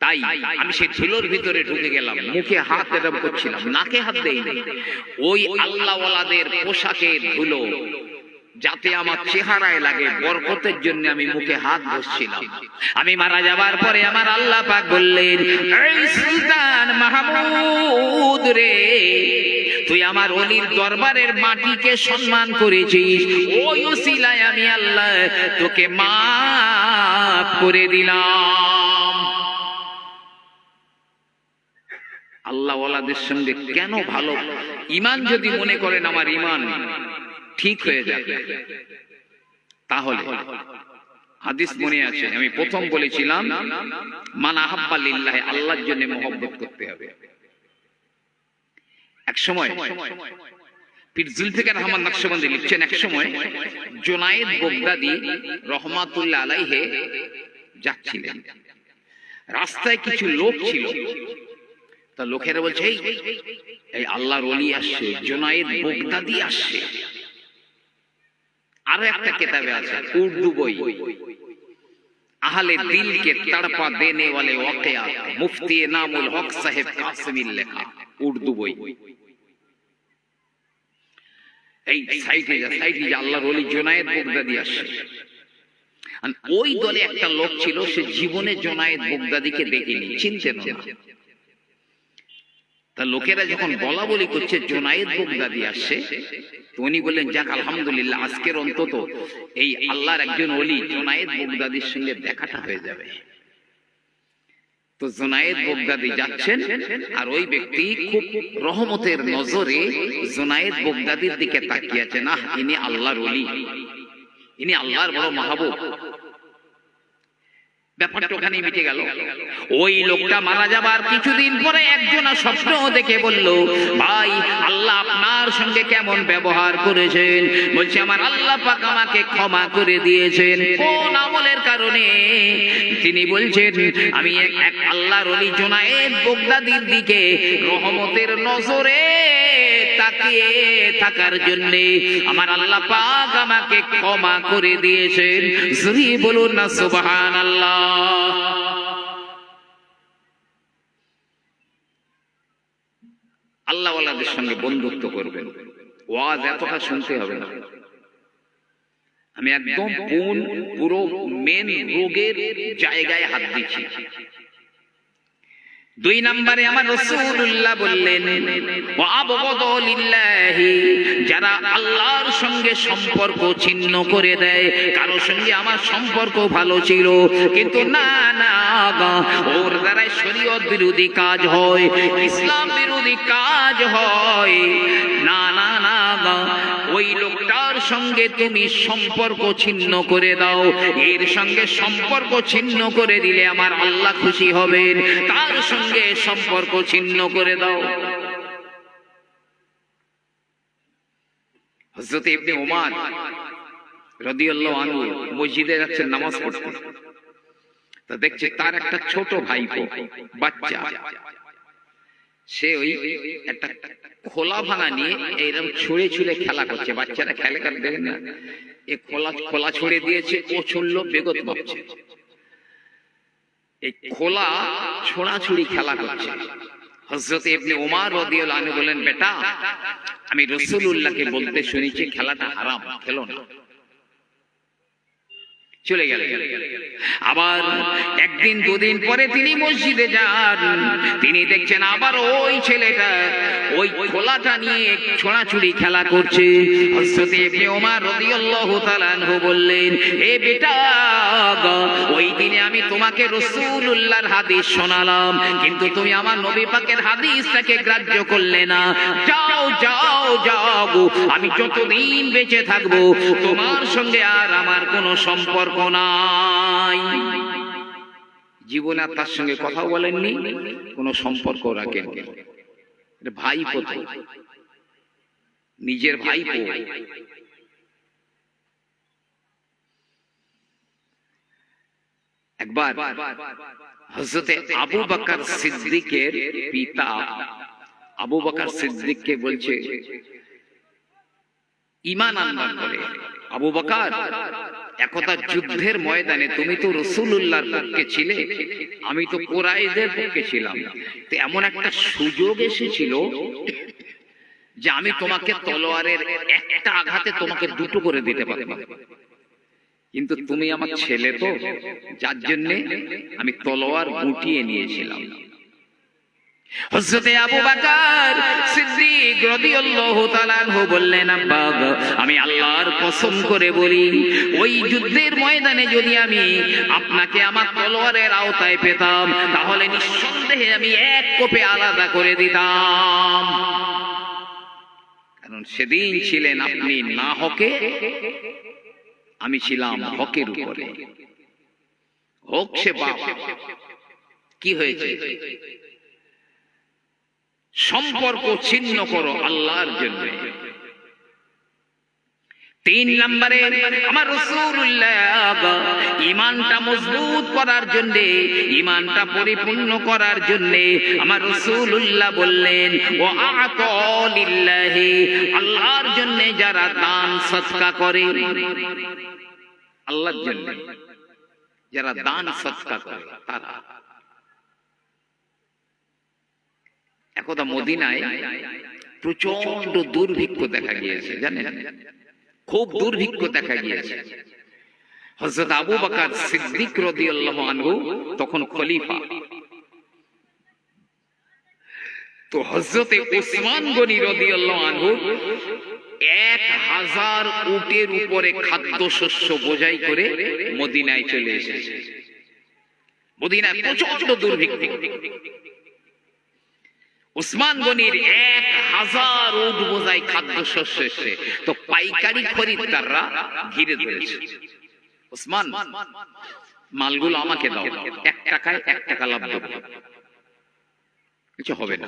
তাই আমি সেই ধুলোর ভিতরে ঢুকে গেলাম, মুখে হাত এরকম করছিলাম, নাকে হাত দেইনি। ওই আল্লাহ ওয়ালাদের পোশাকের ধুলো যাতে আমার চেহারায় লাগে, বরকতের জন্য আমি মুখে হাত ঘষছিলাম। আমি মারা যাবার পরে আমার আল্লাহ পাক বললেন, এই সুলতান মাহমুদ রে, তুই আমার ওলির দরবারের মাটিকে সম্মান করেছিস, ওই উসিলায় আমি আল্লাহ তোকে মাফ করে দিলাম। আল্লাহ ওয়ালাদের সঙ্গে কেন ভালো? ঈমান যদি মনে করেন আমার ঈমান ঠিক হয়ে যাবে, তাহলে হাদিস মনে আছে, আমি প্রথম বলেছিলাম মান আহাব্বা লিল্লাহ, আল্লাহর জন্য মহব্বত করতে হবে। এক সময় পীর জুলফিকার রহমান নকশবন্দি লিখছেন, এক সময় জুনায়েদ বাগদাদি রহমাতুল্লাহ আলাইহি যাচ্ছিলেন, রাস্তায় কিছু লোক ছিল, তা লোকেরা বলছে, এই আল্লাহর ওলি আসছে, জুনায়েদ বাগদাদি আসছে। আরো একটা কিতাবে আছে, উর্দু বই, আহলে দিল কে তড়পা দেনে ওয়ালে ওয়াকিয়াত, মুফতি নামুল হক সাহেব কাসিমির লেখা উর্দু বই। এই সাইটে আল্লাহর ওলি জুনায়েদ বাগদাদি আসছে। আর ওই দলে একটা লোক ছিল, সে জীবনে জোনায়েদ বগদাদিকে দেখেনি, চিনতেন না। তা লোকেরা যখন বলা বলি করছে জোনায়েদ বগদাদি আসছে, তো উনি বললেন যাক আলহামদুলিল্লাহ, আজকের অন্তত এই আল্লাহর একজন ওলি জোনায়েদ বগদাদির সঙ্গে দেখাটা হয়ে যাবে। তো জোনায়েদ বগদাদি যাচ্ছেন, আর ওই ব্যক্তি খুব রহমতের নজরে জোনায়েদ বগদাদির দিকে তাকিয়ে আছেন। না, ইনি আল্লাহর ওলি, ইনি আল্লাহর বড় মাহবুব। ব্যাপারটা ওখানে মিটে গেল। ওই লোকটা মারা যাবার কিছুদিন পরে একজন স্বপ্ন দেখে বলল, ভাই আল্লাহ আপনার সঙ্গে কেমন ব্যবহার করেছেন? বলছে আমার আল্লাহ পাক আমাকে ক্ষমা করে দিয়েছেন। কোন আমলের কারণে? তিনি বলছেন আমি এক আল্লাহর ওলি জোনায়েদ বগদাদির দিকে রহমতের নজরে তাকিয়ে থাকার জন্য আমার আল্লাহ পাক আমাকে ক্ষমা করে দিয়েছেন। জোরে বলুন না সুবহানাল্লাহ। আল্লাহ ওয়ালাদের সঙ্গে বন্ধুত্ব করবেন, ওয়াজ এতটা শুনতে হবে না। আমি একদম পুরো মেন রোগের জায়গায় হাত দিচ্ছি। 2 নম্বরে আমার রাসূলুল্লাহ বললেন, ওয়া আবগাদু লিল্লাহি, যারা আল্লাহর সঙ্গে সম্পর্ক ছিন্ন করে দেয়। কারো সঙ্গে আমার সম্পর্ক ভালো ছিল, কিন্তু না ওর দ্বারা শরীয়ত বিরোধী কাজ হয়, ইসলাম বিরোধী কাজ হয়, না ওই লোকটার সঙ্গে তুমি সম্পর্ক ছিন্ন করে দাও। এর সঙ্গে সম্পর্ক ছিন্ন করে দিলে আমার আল্লাহ খুশি হবেন, তার সঙ্গে সম্পর্ক ছিন্ন করে দাও। হযরত ইবনে উমর রাদিয়াল্লাহু আনহু মসজিদে যাচ্ছেন নামাজ পড়তে, তা দেখছে তার একটা ছোট ভাইপো বাচ্চা, সে ওই একটা খোলা ভাঙা নিয়ে এইরকম ছুঁড়ে ছুঁড়ে খেলা করছে। বাচ্চারা খেলে খেলে দেখেন না, এ খোলা ছুঁড়ে দিয়েছে, ও ছুড়লো, বেগত মারছে। এই খোলা ছোড়াছুড়ি খেলা করছে। হযরত ইবনে উমর রাদিয়াল্লাহু আনহু বলেন, বেটা আমি রাসূলুল্লাহকে বলতে শুনেছি খেলাটা হারাম, খেলো না। চলে গেল। আবার একদিন 2 দিন পরে তিনি মসজিদে যান, তিনি দেখছেন আবার ওই ছেলেটা ওই খোলাটা নিয়ে ছোড়াছুড়ি খেলা করছে। হযরত ইবনে উমর রাদিয়াল্লাহু তাআলা আনহু বললেন, এ বেটা ওই দিনে আমি তোমাকে রাসূলুল্লাহর হাদিস শোনালাম, কিন্তু তুমি আমার নবী পাকের হাদিসটাকে গ্রাহ্য করলে না। যাও যাও যাও, আমি যতদিন বেঁচে থাকবো তোমার সঙ্গে আর আমার কোনো সম্পর্ক নাই। জীবনে তার সঙ্গে কথা বলেননি, কোনো সম্পর্ক রাখেননি। ভাইপো, নিজের ভাইপো। একবার হযরতে আবু বকর সিদ্দিকের পিতা আবু বকর সিদ্দিককে বলছে, ঈমান আনবার পরে আবু বকর একদা যুদ্ধের ময়দানে তুমি তো রাসূলুল্লাহর পক্ষে ছিলে, আমি তো কুরাইশদের পক্ষে ছিলাম, তো এমন একটা সুযোগ এসেছিল যে আমি তোমাকে তলোয়ারের একটা আঘাতে তোমাকে 2টো করে দিতে পারতাম, কিন্তু তুমি আমার ছেলে তো, যার জন্য আমি তলোয়ার গুটিয়ে নিয়েছিলাম। হযরতে আবু বকর সিদ্দিক রাদিয়াল্লাহু তাআলা আনহু বললেন, আব্বা আমি আল্লাহর কসম করে বলি, ওই যুদ্ধের ময়দানে যদি আমি আপনাকে আমার তলোয়ারের আওতায় পেতাম, তাহলে নিঃসন্দেহে আমি এক কোপে আলাদা করে দিতাম। কারণ সেদিন ছিলেন আপনি না হকে, আমি ছিলাম হকের উপরে। হোক সে বাপ, কি হয়েছে? সম্পর্ক ছিন্ন করো আল্লাহর জন্য। 3 নম্বরে আমার রাসূলুল্লাহ ঈমানটা মজবুত করার জন্য, ঈমানটা পরিপূর্ণ করার জন্য আমার রাসূলুল্লাহ বললেন, ওয়া আ'তা লিল্লাহি, আল্লাহর জন্য যারা দান সদকা করে, আল্লাহর জন্য যারা দান সদকা করে তারা। একদা মদিনায় প্রচন্ড দুর্ভিক্ষ দেখা গিয়েছে, জানেন, খুব দুর্ভিক্ষ দেখা গিয়েছে। হযরত আবু বকর সিদ্দিক রাদিয়াল্লাহু আনহু তখন খলিফা। তো হযরতে উসমান গনি রাদিয়াল্লাহু আনহু 1000 উটের উপরে খাদ্যশস্য বোঝাই করে মদিনায় চলে এসেছে। মদিনায় প্রচন্ড দুর্ভিক্ষ। উসমান গনির 1000 উট বোঝাই খাদ্যশস্য এসে, তো পাইকারি খরিদ্দাররা ঘিরে ধরেছে। উসমান, মালগুলো আমাকে দাও, 1 টাকায় 1 টাকা লাভ দেব। কিছু হবে না।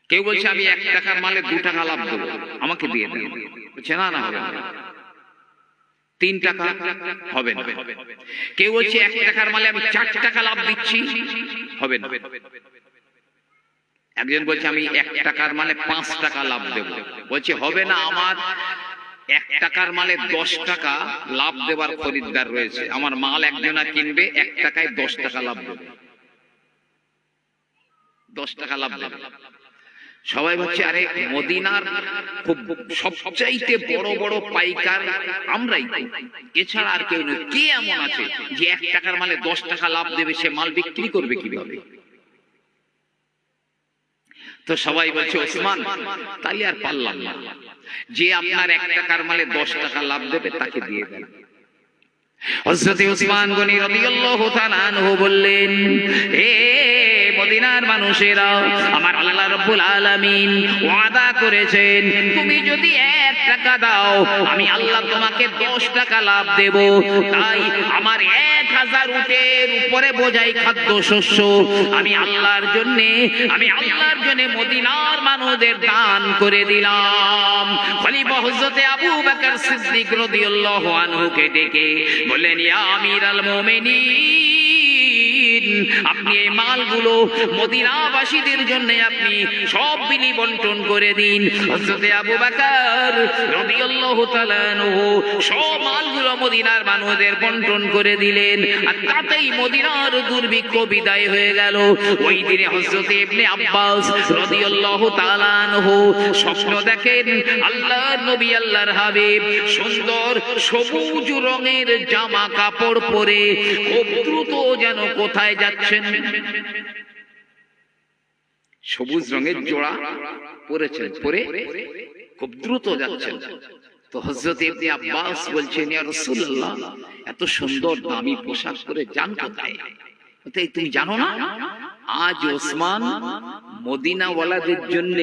কেউ বলছে আমি 1 টাকার মালে 2 টাকা লাভ দেবো, আমাকে দিয়ে দেন। বলছে না না, হবে না। 3 টাকা হবে না। কেউ বলছে 1 টাকার মালে আমি 4 টাকা লাভ দিচ্ছি, হবে না। একজন বলছে আমি 1 টাকার মালে 5 টাকা লাভ দেব, বলছে হবে না, আমার 1 টাকার মালে 10 টাকা লাভ দেবার খরিদ্দার রয়েছে, আমার মাল একজনা কিনবে, 1 টাকায় 10 টাকা লাভ দেবে, 10 টাকা লাভ দেবে। সবাই ভাবছে আরে মদিনার খুব সবচাইতে বড় বড় পাইকার আমরাই, এছাড়া আর কেউ নেই। কে এমন আছে যে 1 টাকার মালে 10 টাকা লাভ দেবে, সে মাল বিক্রি করবে কিভাবে? তো সবাই বলছে ওসমান, তাহলে আর পারলাম না, যে আপনার 1 টাকার মালে 10 টাকা লাভ দেবে তাকে দিয়ে দেন। হযরত উসমান গনি রাদিয়াল্লাহু তাআলা আনহু বললেন, হে মদিনার মানুষেরা, আমার আল্লাহ রাব্বুল আলামিন ওয়াদা করেছেন তুমি যদি 1 টাকা দাও আমি আল্লাহ তোমাকে 10 টাকা লাভ দেব। তাই আমার 1000 উটের উপরে বোঝাই খাদ্যশস্য আমি আল্লাহর জন্য মদিনার মানুষদের দান করে দিলাম। খলিফা হযরত আবু বকর সিদ্দিক রাদিয়াল্লাহু আনহুকে ডেকে বললেন, ইয়া আমিরাল মুমিনিন, আপনি এই মালগুলো মদিনাবাসীদের জন্য আপনি সব বিলি বন্টন করে দিন। হযরত আবু বকর রাদিয়াল্লাহু তাআলা আনহু সব মালগুলো মদিনার মানুষদের বন্টন করে দিলেন, আর তাতেই মদিনার দুর্ভিক্ষ বিদায় হয়ে গেল। ওই দিনে হযরত ইবনে আব্বাস রাদিয়াল্লাহু তাআলা আনহু স্বপ্ন দেখেন আল্লাহর নবী আল্লাহর হাবিব সুন্দর সবুজ রঙের জামা কাপড় পরে খুব দ্রুত যেন কোথায় যাচ্ছেন। সবুজ রঙের জোড়া পরেছেন, পরে খুব দ্রুত যাচ্ছেন। তো হযরত ইবনে আব্বাস বলছেন, ইয়া রাসূলুল্লাহ, এত সুন্দর দামি পোশাক পরে যান কোথায়? তাই তুমি জানো না আজ ওসমান মদিনাওয়ালাদের জন্য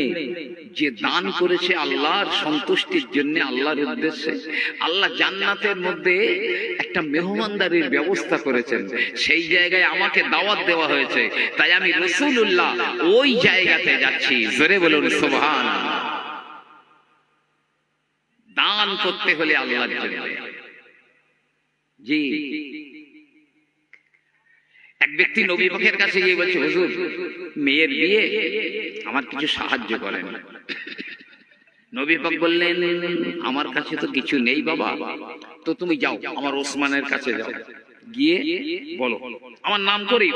যে দান করেছে আল্লাহর সন্তুষ্টির জন্য, আল্লাহর উদ্দেশ্যে, আল্লাহ জান্নাতের মধ্যে একটা মেহমানদারির ব্যবস্থা করেছেন। সেই জায়গায় আমাকে দাওয়াত দেওয়া হয়েছে, তাই আমি রাসূলুল্লাহ ওই জায়গাতে যাচ্ছি। জোরে বলুন সুবহানাল্লাহ। দান করতে হলে আল্লাহর জন্য। জি, এক ব্যক্তি নবী পাকের কাছে গিয়ে বলছে, হুজুর মেয়ের বিয়ে, আমার কিছু সাহায্য করেন। নবী পাক বললেন, আমার কাছে তো কিছু নেই বাবা, তো তুমি যাও আমার ওসমানের কাছে যাও, গিয়ে বলো আমার নাম করেই।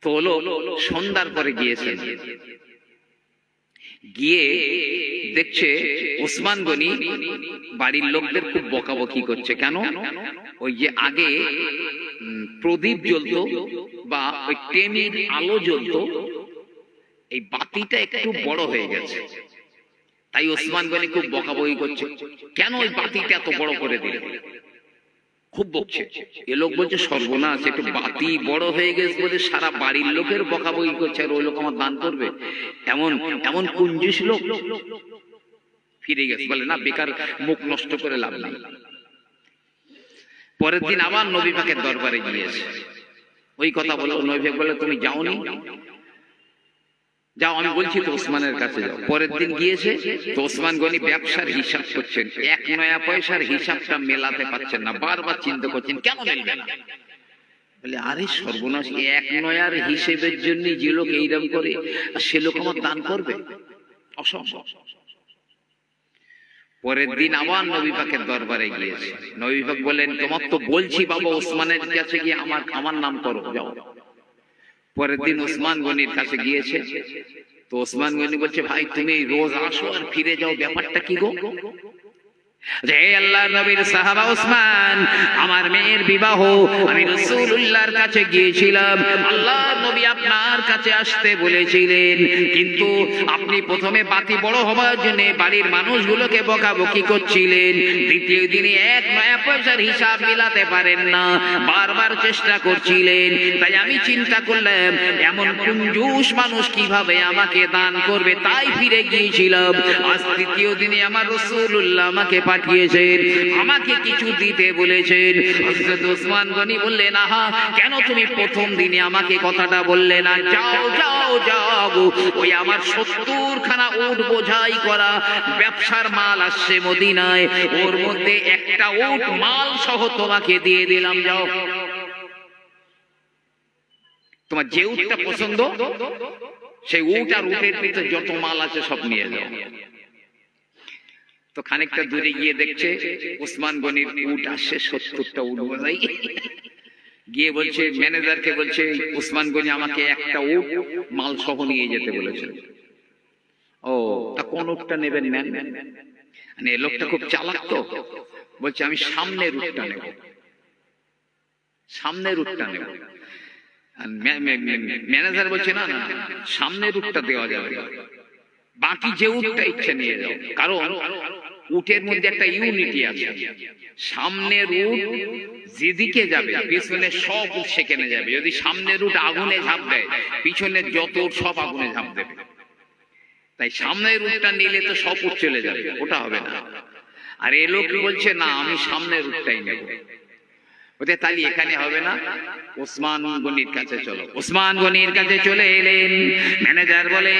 তো হলো সন্ধ্যার পরে গিয়েছেন, গিয়ে দেখছে ওসমান গনি বাড়ির লোকদের খুব বকাবকি করছে। কেন? ওই যে আগে প্রদীপ জ্বলতো বা ওই টেমির আলো জ্বলতো, এই বাতিটা একটু বড় হয়ে গেছে, তাই ওসমান গনি খুব বকাবকি করছে, কেন ওই বাতিটা এত বড় করে দিলে? খুব বকছে। এ লোক বলছে সর্বনাশ, একটু বাতি বড় হয়ে গেছে বলে সারা বাড়ির লোকের বকাবকি করছে, আর ওই লোক আমার দান করবে? এমন এমন কুঞ্জিস লোক। ফিরে গেছে, বলে না বেকার মুখ নষ্ট করে লাভ নেই। পরের দিন আবার নবী পাকের দরবারে গিয়েছে, ওই কথা বলো। নবী পাক বলে, তুমি যাওনি? যাও, আমি বলছি তো ওসমানের কাছে যাও। পরের দিন গিয়েছে, তো ওসমান গনি ব্যবসার হিসাব করছেন, 1 নয়া পয়সার হিসাবটা মেলাতে পারছেন না, বারবার চিন্তা করছেন কেন মেলবে না। বলে আরে সর্বনাশ, 1 নয়ার হিসেবের জন্য যে লোক এইরকম করে, আর সে লোক আমার দান করবে? অসম্ভব। পরের দিন আবার নবী পাকের দরবারে গিয়েছে। নবী পাক বলেন, তোমার তো বলছি বাবা ওসমানের কাছে গিয়ে আমার নাম করো, যাও। পরের দিন ওসমান গনির কাছে গিয়েছে, তো ওসমান গনি বলছে, ভাই তুমি রোজ আসো আর ফিরে যাও, ব্যাপারটা কি গো? যে আল্লাহর নবীর সাহাবা ওসমান, আমার মেয়ের বিবাহ, আমি রাসূলুল্লাহর কাছে গিয়েছিলাম, আল্লাহর নবী আপনার কাছে আসতে বলেছিলেন, কিন্তু আপনি প্রথমে বাতি বড় হবার জন্য বাড়ির মানুষগুলোকে বকাবকি করছিলেন, দ্বিতীয় দিনে এক নয়া পয়সার হিসাব মিলাতে পারেন না, বারবার চেষ্টা করছিলেন। তাই আমি চিন্তা করলাম এমন কঞ্জুস মানুষ কিভাবে আমাকে দান করবে, তাই ফিরে গিয়েছিলাম। আজ তৃতীয় দিনে আমার রাসূলুল্লাহ আমাকে পাঠিয়েছেন, আমাকে কিছু দিতে বলেছেন। হযরত ওসমান গনি বললেন, আহা, কেন তুমি প্রথম দিনে আমাকে কথাটা বললে না? যাও যাও যাও, ওই আমার 70 খানা উট বোঝাই করা ব্যবসার মাল আসছে মদিনায়, ওর মধ্যে একটা উট মাল সহ তোমাকে দিয়ে দিলাম, যাও। তোমার যে উটটা পছন্দ সেই উট আর উটের ভিতরে যত মাল আছে সব নিয়ে যাও। তো খানিকটা দূরে গিয়ে দেখছে ওসমান গনির উট আসছে, 70টা উট বোঝাই। গিয়ে বলছে ম্যানেজারকে, বলছে ওসমান গনি আমাকে একটা উট মাল সহ নিয়ে যেতে বলেছে। ও, তা কোন উটটা নেবেন? নেন। মানে লোকটা খুব চালাক, তো বলছে আমি সামনের উটটা নেব, সামনের উটটা নেব। ম্যানেজার বলছে না না, সামনের উটটা দেওয়া যাবে, বাকি যে উটটা ইচ্ছা নিয়ে যাও। কারণ উটের মধ্যে একটা ইউনিটি আছে, সামনের উট যেদিকে যাবে পিছনে সব উট সেখানে যাবে। যদি সামনের উট আগুনে ঝাঁপ দেয়, পিছনের যত উট সব আগুনে ঝাঁপ দেবে। তাই সামনের উটটা নিলে তো সব উট চলে যাবে, ওটা হবে না। আর এ লোক বলছে না, আমি সামনের উটটাই নেব। ওদের তাহলে এখানে হবে না, ওসমান গনির কাছে চলো। ওসমান গনির কাছে চলে এলেন। ম্যানেজার বলে,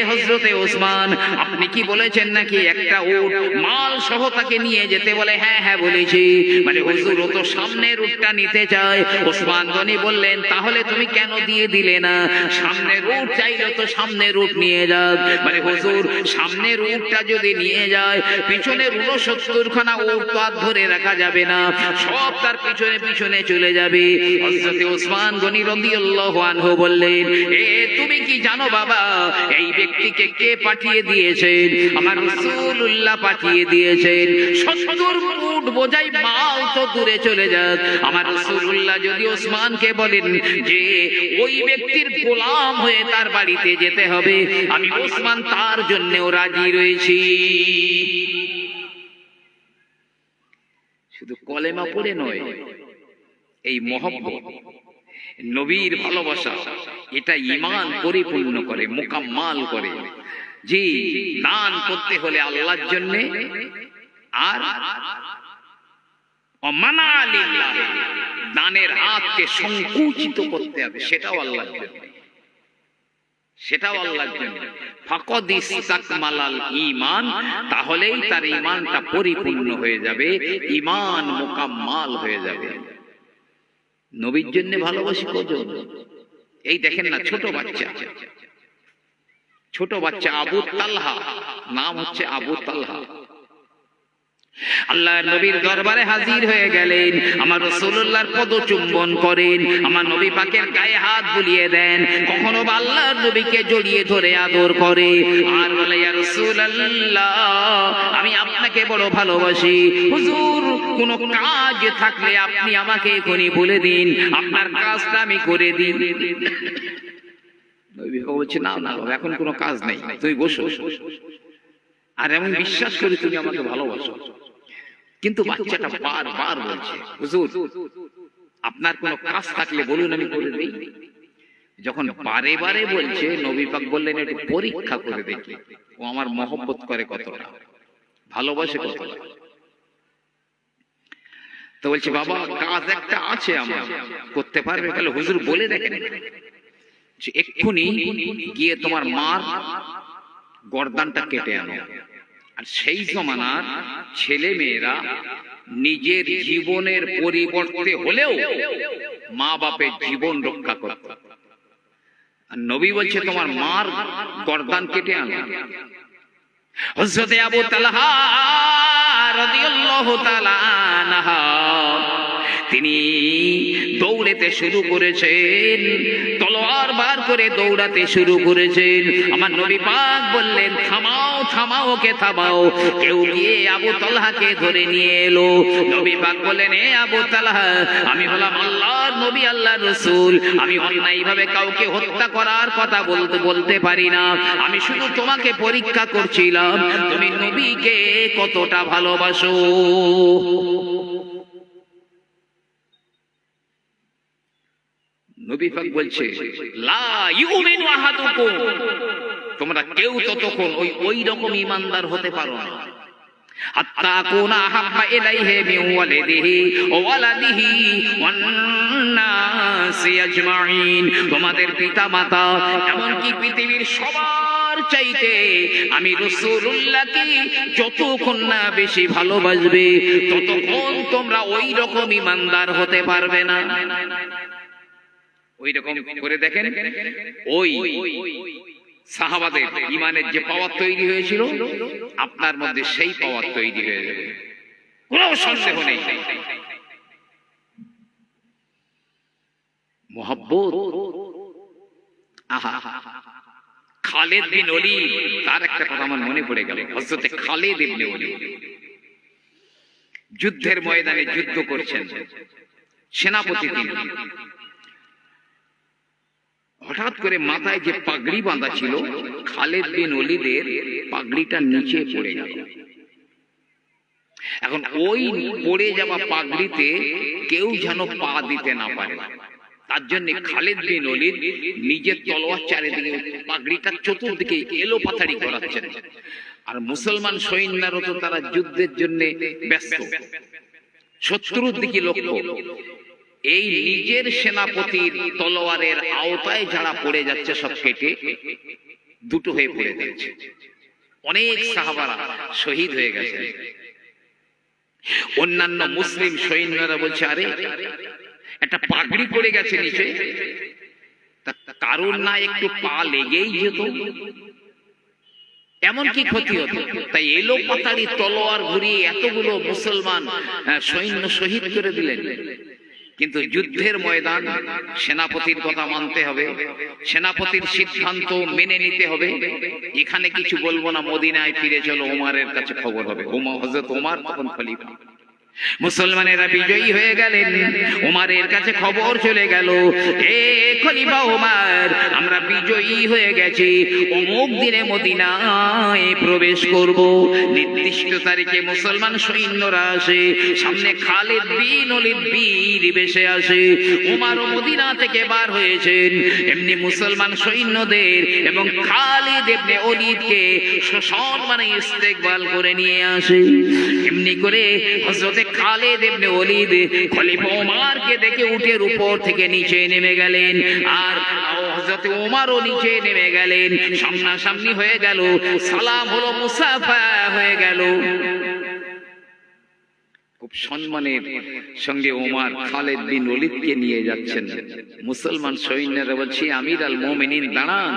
হযরতে ওসমান, আপনি কি বলেছেন নাকি একটা উট মাল সহ তাকে নিয়ে যেতে? বলে, হ্যাঁ হ্যাঁ বলেছি। মানে হুজুর, ও তো সামনের উটটা নিতে চায়। ওসমান গনি বললেন, তাহলে তুমি কেন দিয়ে দিলে না? সামনের উট চাইলে তো সামনের উট নিয়ে যাক। মানে হুজুর, সামনের উটটা যদি নিয়ে যায়, পিছনের 69 খানা উট তো আর ধরে রাখা যাবে না, সব তার পিছনে পিছনে চলে যাবে। হযরত ওসমান গনি রাদিয়াল্লাহু আনহু বললেন, এ তুমি কি জানো বাবা, এই ব্যক্তিকে কে পাঠিয়ে দিয়েছেন? আমার রাসূলুল্লাহ পাঠিয়ে দিয়েছেন। 70 উট বোঝাই মাল তো দূরে চলে যাক, আমার রাসূলুল্লাহ যদি ওসমানকে বলেন যে ওই ব্যক্তির গোলাম হয়ে তার বাড়িতে যেতে হবে, আমি ওসমান তার জন্যও রাজি রয়েছি। শুধু কলেমা পড়ে নয়, এই মহব্বত, নবীর ভালোবাসা, এটা ঈমান পরিপূর্ণ করে, মুকাম্মাল করে। জি, দান করতে হলে আল্লাহর জন্য, আর অমানা লিল্লাহ, দানের হাতকে সংকুচিত করতে হবে, সেটাও আল্লাহর জন্য, সেটাও আল্লাহর জন্য। ফাকাদ ইসতাকমালাল ঈমান, তাহলেই তার ঈমানটা পরিপূর্ণ হয়ে যাবে, ঈমান মুকাম্মাল হয়ে যাবে। নবীর জন্য ভালোবাসি কজন? এই দেখেন না, ছোট বাচ্চা, ছোট বাচ্চা আবু তালহা, নাম হচ্ছে আবু তালহা, আল্লাহর নবীর দরবারে হাজির হয়ে গেলেন। আমার রাসূলুল্লাহর পদচুম্বন করেন, আমার নবী পাকের গায়ে হাত বুলিয়ে দেন, কখনো বা আল্লাহর নবীকে জড়িয়ে ধরে আদর করে, আর বলে, ইয়া রাসূলুল্লাহ, আমি আপনাকে বড় ভালোবাসি, হুজুর কোনো কাজ থাকলে আপনি আমাকে এখনই বলে দিন, আপনার কাজটা আমি করে দিই। নবী বলছে, না না, এখন কোনো কাজ নেই, তুমি বসো, আর আমি বিশ্বাস করি তুমি আমাকে ভালোবাসো। কিন্তু বাচ্চাটা বারবার বলছে, হুজুর আপনার কোনো কাজ থাকলে বলুন, আমি করে দিই। যখন বারে বারে বলছে, নবী পাক বললেন, একটু পরীক্ষা করে দেখি ও আমার মহব্বত করে কতটা, ভালোবাসে কতটা। তো বলছে, বাবা কাজ একটা আছে আমার, করতে পারবে? তাহলে হুজুর বলে দেখেন, এক্ষুনি গিয়ে তোমার মার গর্দানটা কেটে আনো। আর সেই জমানার ছেলে মেয়েরা নিজের জীবনের পরিবর্তে হলেও মা বাপের জীবন রক্ষা করত। আর নবী বলছে, তোমার মার গর্দান কেটে আনো। হযরত আবু তালহা রাদিয়াল্লাহু তাআলা আনহু, তিনি দৌড়াতে শুরু করেছেন, তলোয়ার বার করে দৌড়াতে শুরু করেছেন। আমার নবী পাক বললেন, থামাও থামাও ওকে থামাও। কেউ গিয়ে আবু তালহাকে ধরে নিয়ে এলো। নবী পাক বলেন, এ আবু তালহা, আমি হলাম আল্লাহর নবী, আল্লাহর রাসূল। আমি অন্যায়ভাবে কাউকে হত্যা করার কথা বলতে পারি না। আমি শুধু তোমাকে পরীক্ষা করছিলাম তুমি নবীকে কতটা ভালোবাসো। নবী পাক বলছে, লা ইউমিনু আহাদুকুম, তোমরা কেউ ততক্ষণ ওই রকম ঈমানদার হতে পারো না হাত্তা কুনা আহাব্বা ইলাইহি মিন ওয়ালিদিহি ওয়া ওয়ালাদিহি ওয়ান নাসি আজমাইন। তোমাদের পিতামাতা এমনকি পৃথিবীর সবার চাইতে আমি রাসূলুল্লাহকে যতক্ষণ না বেশি ভালোবাসবে ততক্ষণ তোমরা ওই রকম ঈমানদার হতে পারবে না। ওই রকম করে দেখেন, ওই সাহাবাদের ঈমানের যে পাওয়ার তৈরি হয়েছিল আপনার মধ্যে সেই পাওয়ার তৈরি হয়ে যাবে, কোনো সন্দেহ নেই। মুহাব্বত, আহা, খালিদ বিন ওলীদ, তার একটা কথা আমার মনে পড়ে গেল। হযরত খালিদ ইবনে ওলীদ যুদ্ধের ময়দানে যুদ্ধ করছেন, সেনাপতি তিনি। হঠাৎ করে মাথায় যে পাগড়ি বাঁধা ছিল খালিদ বিন ওলীদের পাগড়িটা নিচে পড়ে গেল। এখন ওই পড়ে যাওয়া পাগড়িতে কেউ যেন পা দিতে না পারে, তার জন্য খালিদ বিন ওলীদ নিজের তলোয়ার চারিদিকে পাগড়িটা চতুর্দিকে এলো পাথাড়ি করাচ্ছেন। আর মুসলমান সৈন্যরা তো তারা যুদ্ধের জন্য ব্যস্ত, শত্রুর দিকে লক্ষ্য। এই নিজের সেনাপতির তলোয়ারের আওতায় যারা পড়ে যাচ্ছে সব কেটে দুটো হয়ে পড়ে যাচ্ছে। অনেক সাহাবারা শহীদ হয়ে গেছে। অন্যান্য মুসলিম সৈন্যরা বলছে, আরে একটা পাগড়ি পড়ে গেছে নিচে, কারণ না একটু পা লেগেই যেত, এমন কি ক্ষতি হতো? তাই এলো পাতারি তলোয়ার ঘুরিয়ে এতগুলো মুসলমান সৈন্য শহীদ করে দিলেন। কিন্তু যুদ্ধের ময়দান, সেনাপতির কথা মানতে হবে, সেনাপতির সিদ্ধান্ত মেনে নিতে হবে। এখানে কিছু বলবো না, মদিনায় ফিরে চলো, ওমরের কাছে খবর হবে। হযরত ওমর তখন খলিফা, মুসলমানেরা বিজয়ী হয়ে গেলেন। ওমরের কাছে খবর চলে গেল, এ খলিফা ওমর, আমরা বিজয়ী হয়ে গেছি, অমুক দিনে মদিনায় প্রবেশ করব। নির্দিষ্ট তারিখে মুসলমান সৈন্যরা আসে, সামনে খালিদ বিন ওলীদ বীর বেশে আসে। ওমরও মদিনা থেকে বার হয়েছেন, এমনি মুসলমান সৈন্যদের এবং খালিদ ইবনে ওলীদকে সসম্মানে ইস্তেকবাল করে নিয়ে আসে। এমনি করে হযরত খালিদ ইবনে ওলীদ খলিফা ওমরকে দেখে উটের উপর থেকে নিচে নেমে গেলেন, আর হযরত ওমরও নিচে নেমে গেলেন। সামনাসামনি হয়ে গেল, সালাম হলো, মুসাফা হয়ে গেল। খুব সম্মানের সঙ্গে ওমর খালিদ বিন ওলীদকে নিয়ে যাচ্ছেন। মুসলমান সৈন্যরা বলছে, আমির আল মুমিনিন দাঁড়ান,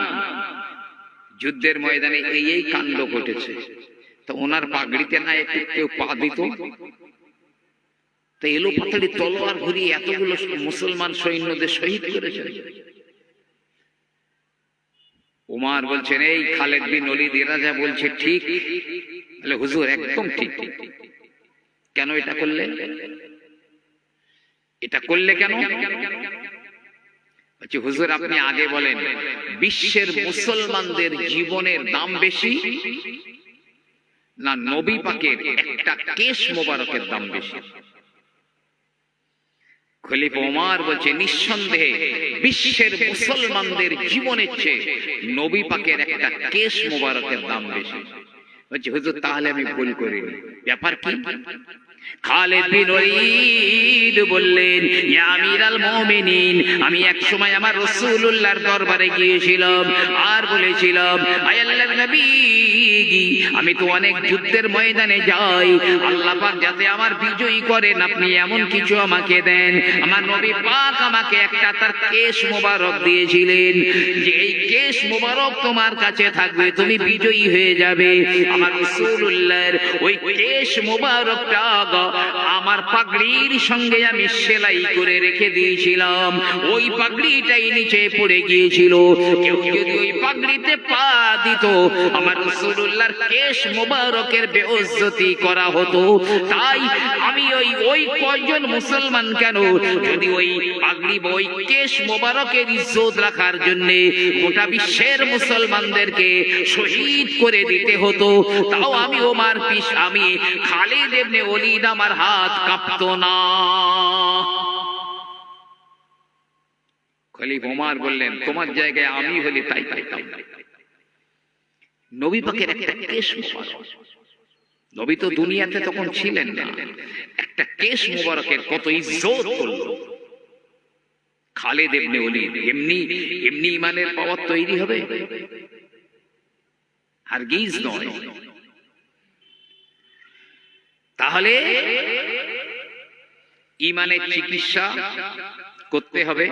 যুদ্ধের ময়দানে এই কাণ্ড ঘটেছে, তো ওনার পাগড়িতে না একটু কেউ পা দিত? তো এলো পাতাড়ি তলোয়ার ঘুরিয়ে এতগুলো মুসলমান সৈন্যদের শহীদ করেছেন। ওমর বলছেন, এই খালিদ বিন ওলীদ এরা যা বলছে ঠিক? বলে, হুজুর একদম ঠিক। কেন এটা করলে? এটা করলে কেন? বলছে, হুজুর আপনি আগে বলেন, বিশ্বের মুসলমানদের জীবনের দাম বেশি না নবী পাকের একটা কেশ মোবারকের দাম বেশি? খলিফা ওমর বলছে, নিঃসন্দেহে বিশ্বের মুসলমানদের জীবনের চেয়ে নবী পাকের একটা কেশ মোবারকের দাম বেশি। বলছে, হুজুর তাহলে আমি ভুল করিনি, ব্যাপার কি? খালিদ বিন ওলীদ বললেন, ইয়া আমিরাল মুমিনিন, আমি এক সময় আমার রাসূলুল্লাহর দরবারে গিয়েছিলাম আর বলেছিলাম, আয় আল্লাহর নবী, আমি তো অনেক যুদ্ধের ময়দানে যাই, আল্লাহ পাক যাতে আমার বিজয়ী করেন আপনি এমন কিছু আমাকে দেন। আমার নবী পাক আমাকে একটা তার কেশ মোবারক দিয়েছিলেন, যে এই কেশ মোবারক তোমার কাছে থাকবে, তুমি বিজয়ী হয়ে যাবে। আমার রাসূলুল্লাহর ওই কেশ মোবারকটা আমার পাগড়ির সঙ্গে আমি সেলাই করে রেখে দিয়েছিলাম, ওই পাগড়িটাই নিচে পড়ে গিয়েছিল। কেউ যদি ওই পাগড়িতে পা দিত আমার রাসূলুল্লাহর কেশ মোবারকের বেইজ্জতি করা হতো। তাই আমি ওই কয়জন মুসলমান কেন, যদি ওই পাগড়ি ওই কেশ মোবারকের ইজ্জত রাখার জন্য গোটা বিশ্বের মুসলমানদেরকে শহীদ করে দিতে হতো, তাও আমি আমি খালিদ ইবনে ওলীদ আমার হাত কাঁপতো না। খলিফা ওমর বললেন, তোমার জায়গায় আমি হলে তাই পাইতাম। নবী পাকের একটা কেশ মোবারক, নবী তো দুনিয়াতে তখন ছিলেন না, একটা কেশ মোবারকের কত ইজ্জত করলো। খালিদ ইবনে ওলীদ এমনি ঈমানের পাওয়ার তৈরি হবে? হারগিজ নয়। তাহলে ঈমানের চিকিৎসা করতে হবে,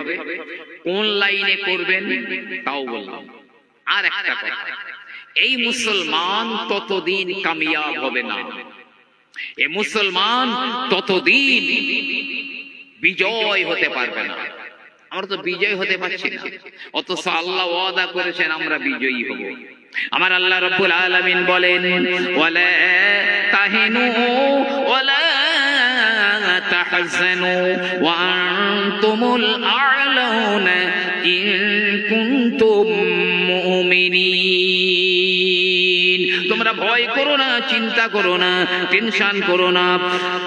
কোন লাইনে করবেন তাও বললাম। আর একটা কথা, এই মুসলমান ততদিন কামিয়াব হবে না, এই মুসলমান ততদিন বিজয় হতে পারবে না। আমরা তো বিজয় হতে পারছি না, অথচ আল্লাহ ওয়াদা করেছেন আমরা বিজয়ী হব। আমার আল্লাহ রাব্বুল আলামিন বলেন, ওয়ালা তাহিনু ওয়ালা তাহজানু ওয়া আনতুমুল আ'লাউনা ইন কুনতুম মুমিনিন। তোমরা ভয় করো না, চিন্তা করো না, টেনশন করো না,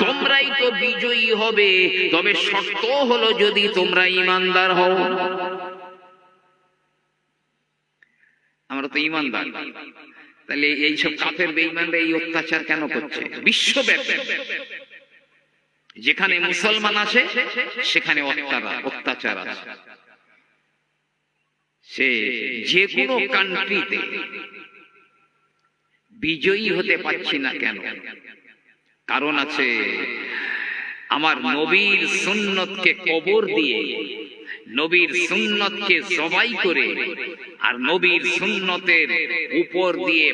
তোমরাই তো বিজয়ী হবে, তবে শর্ত হলো যদি তোমরা ঈমানদার হও। আমরা তো ঈমানদার, তাহলে এইসব কাফের বেঈমানরা এই অত্যাচার কেন করছে? বিশ্বব্যাপী যেখানে মুসলমান আছে সেখানে অত্যাচার আছে। সে যে কোনো কান্ট্রিতে বিজয়ী হতে পারছি না কেন? কারণ আছে, আমার নবীর সুন্নতকে কবর দিয়ে, নবীর সুন্নতকে জবাই করে, আর নবীর সুন্নতের উপর দিয়ে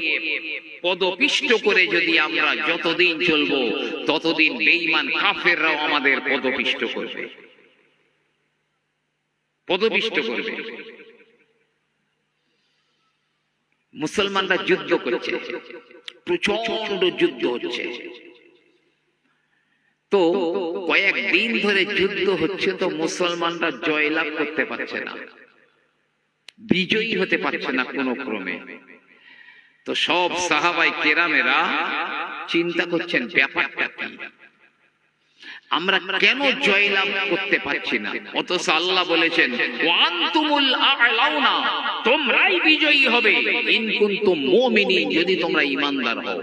পদপিষ্ট করে যদি আমরা যতদিন চলবো, ততদিন বেঈমান কাফেররাও আমাদের পদপিষ্ট করবে, পদপিষ্ট করবে। মুসলমানরা যুদ্ধ করছে, প্রচন্ড যুদ্ধ হচ্ছে, তো কয়েকদিন ধরে যুদ্ধ হচ্ছে, তো মুসলমানরা জয়লাভ করতে পারছে না, বিজয়ী হতে পারছে না কোনো ক্রমে। তো সব সাহাবায়ে কেরামেরা চিন্তা করছেন ব্যাপারটা কি, আমরা কেন জয়লাভ করতে পারছি না? অথচ আল্লাহ বলেছেন, ওয়া আনতুমুল আ'লাউনা, তোমরাই বিজয়ী হবে, ইন কুনতুম মুমিনিন, যদি তোমরা ঈমানদার হও।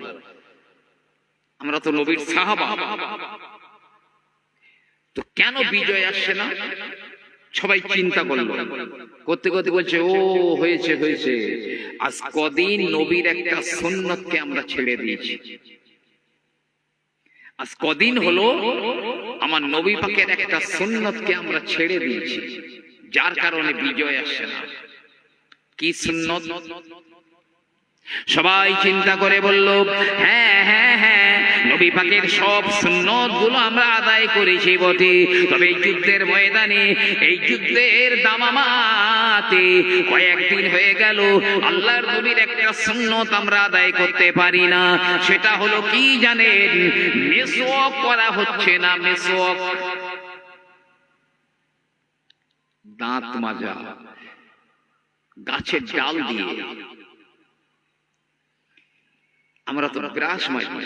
আমরা তো নবীর সাহাবা, তো কেন বিজয় আসছে না? সবাই চিন্তা করলো, করতে করতে বলছে, ও হয়েছে, আজ কদিন নবীর একটা সুন্নতকে আমরা ছেড়ে দিয়েছি, আজ কদিন হলো আমার নবী পাকের একটা সুন্নতকে আমরা ছেড়ে দিয়েছি, যার কারণে বিজয় আসছে না। কি সুন্নত? সবাই চিন্তা করে বলল, হ্যাঁ, নবী পাকের সব সুন্নত গুলো আমরা আদায় করেছি বটে, তবে এই যুদ্ধের ময়দানে, এই যুদ্ধের দামামাতে কয়েকদিন হয়ে গেল আল্লাহর নবীর একটা সুন্নত আমরা আদায় করতে পারি না। সেটা হলো কি জানেন? মিসওয়াক করা হচ্ছে না। মিসওয়াক, দাঁত মাজা গাছের ডাল দিয়ে। আমরা তো ব্রাশ মাজি।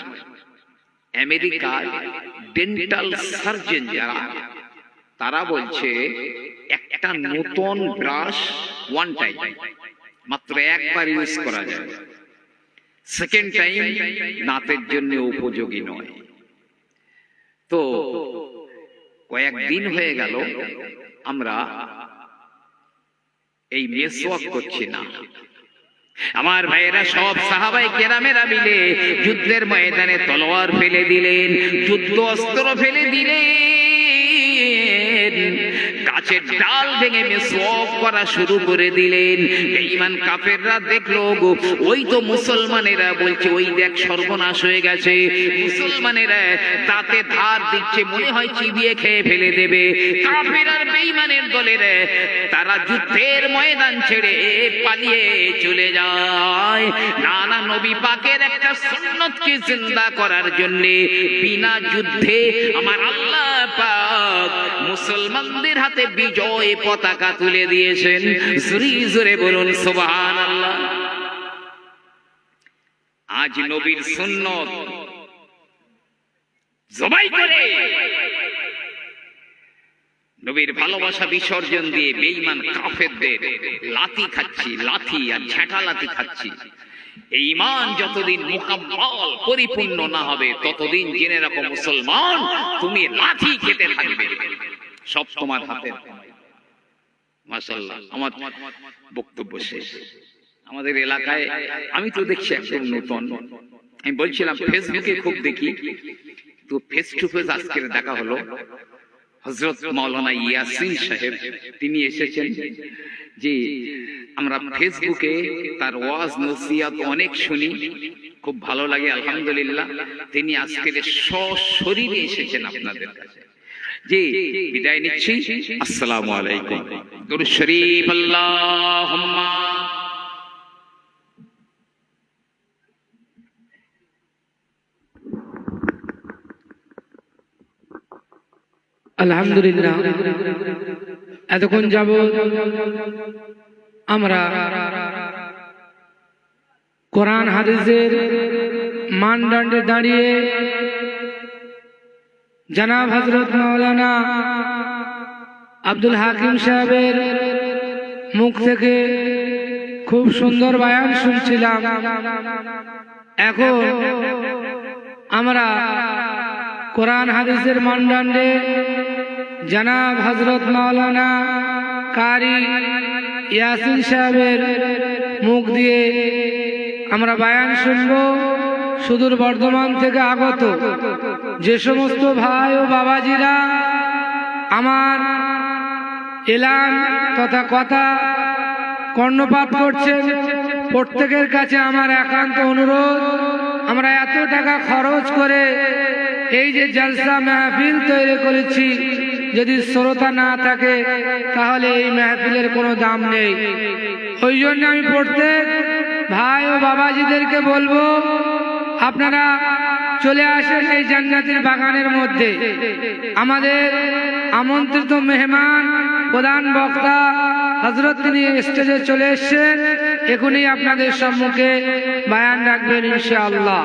আমেরিকার ডেন্টাল সার্জন যারা, তারা বলছে একটা নতুন ব্রাশ ওয়ান টাইম, মাত্র একবার ইউজ করা যায়, সেকেন্ড টাইম দাঁতের জন্য উপযোগী নয়। তো কয়েকদিন হয়ে গেল আমরা এই মিসওয়াক করছি না। আমার ভাইয়েরা, সব সাহাবায়ে কেরামেরা মিলে যুদ্ধের ময়দানে তলোয়ার ফেলে দিলেন, যুদ্ধ অস্ত্র ফেলে দিলেন, গাছের ডাল ভেঙে মেসওয়াক করা শুরু করে দিলেন। বেঈমান কাফেররা দেখলো গো, ওই তো মুসলমানেরা বলছে ওই দেখ সর্বনাশ হয়ে গেছে, মুসলমানেরা তাতে ধার দিচ্ছে, মনে হয় চিবিয়ে খেয়ে ফেলে দেবে। কাফের আর বেঈমানের দলের তারা যুদ্ধের ময়দান ছেড়ে পালিয়ে চলে যায়। না না, নবী পাকের একটা সুন্নতকে জিন্দা করার জন্য বিনা যুদ্ধে আমার আল্লাহ পাক মুসলমানদের হাতে বিজয় পতাকা তুলে দিয়েছেন। জোরে জোরে বলুন সুবহানাল্লাহ। আজ নবীর সুন্নত জবাই করে নবীর ভালোবাসা বিসর্জন দিয়ে বেঈমান কাফেরদের লাথি খাচ্ছি, লাথি আর ঝাঁটা লাথি খাচ্ছি। এই ঈমান যতদিন মুকাম্মাল পরিপূর্ণ না হবে ততদিন জেনে রাখো মুসলমান, তুমি লাথি খেতে থাকবে, সব তোমার হাতে। মাশাআল্লাহ, আমার বক্তব্য শেষ। আমাদের এলাকায় আমি তো দেখছি একদম নতুন, আমি বলছিলাম ফেসবুকে খুব দেখি, তো ফেস টু ফেস আজকে দেখা হলো। হযরত মাওলানা ইয়াসিন সাহেব তিনি এসেছেন। যে আমরা ফেসবুকে তার ওয়াজ নসিহত অনেক শুনি, খুব ভালো লাগে আলহামদুলিল্লাহ। তিনি আজকে সশরীরে এসেছেন আপনাদের কাছে। জি, বিদায় নিচ্ছি। আসসালামু আলাইকুম। দুরূদ শরীফ। আল্লাহুম্মা আলহামদুলিল্লাহ, এতক্ষণ যাবৎ আমরা কোরআন হাদিসের মানদণ্ডে দাঁড়িয়ে জনাব হযরত মাওলানা আব্দুল হাকিম সাহেবের মুখ থেকে খুব সুন্দর বয়ান শুনছিলাম। এখন আমরা কোরআন হাদিসের মানদণ্ডে জনাব হযরত মাওলানা কারি ইয়াসিন সাহেবের মুখ দিয়ে আমরা বয়ান শুনব। সুদূর বর্ধমান থেকে আগত যে সমস্ত ভাই ও বাবাজিরা আমার এলান তথা কথা কর্ণপাত করছেন, প্রত্যেকের কাছে আমার একান্ত অনুরোধ, আমরা এত টাকা খরচ করে এই যে জলসা মাহফিল তৈরি করেছি, যদি শ্রোতা না থাকে তাহলে এই মাহফিলের কোনো দাম নেই। ওই জন্য আমি প্রত্যেক ভাই ও বাবাজিদেরকে বলবো, আপনারা চলে আসেন এই জান্নাতের বাগানের মধ্যে। আমাদের আমন্ত্রিত মেহমান প্রধান বক্তা হযরত তিনি স্টেজে চলে এসেছেন, এখনই আপনাদের সম্মুখে বয়ান রাখবেন ইনশাআল্লাহ।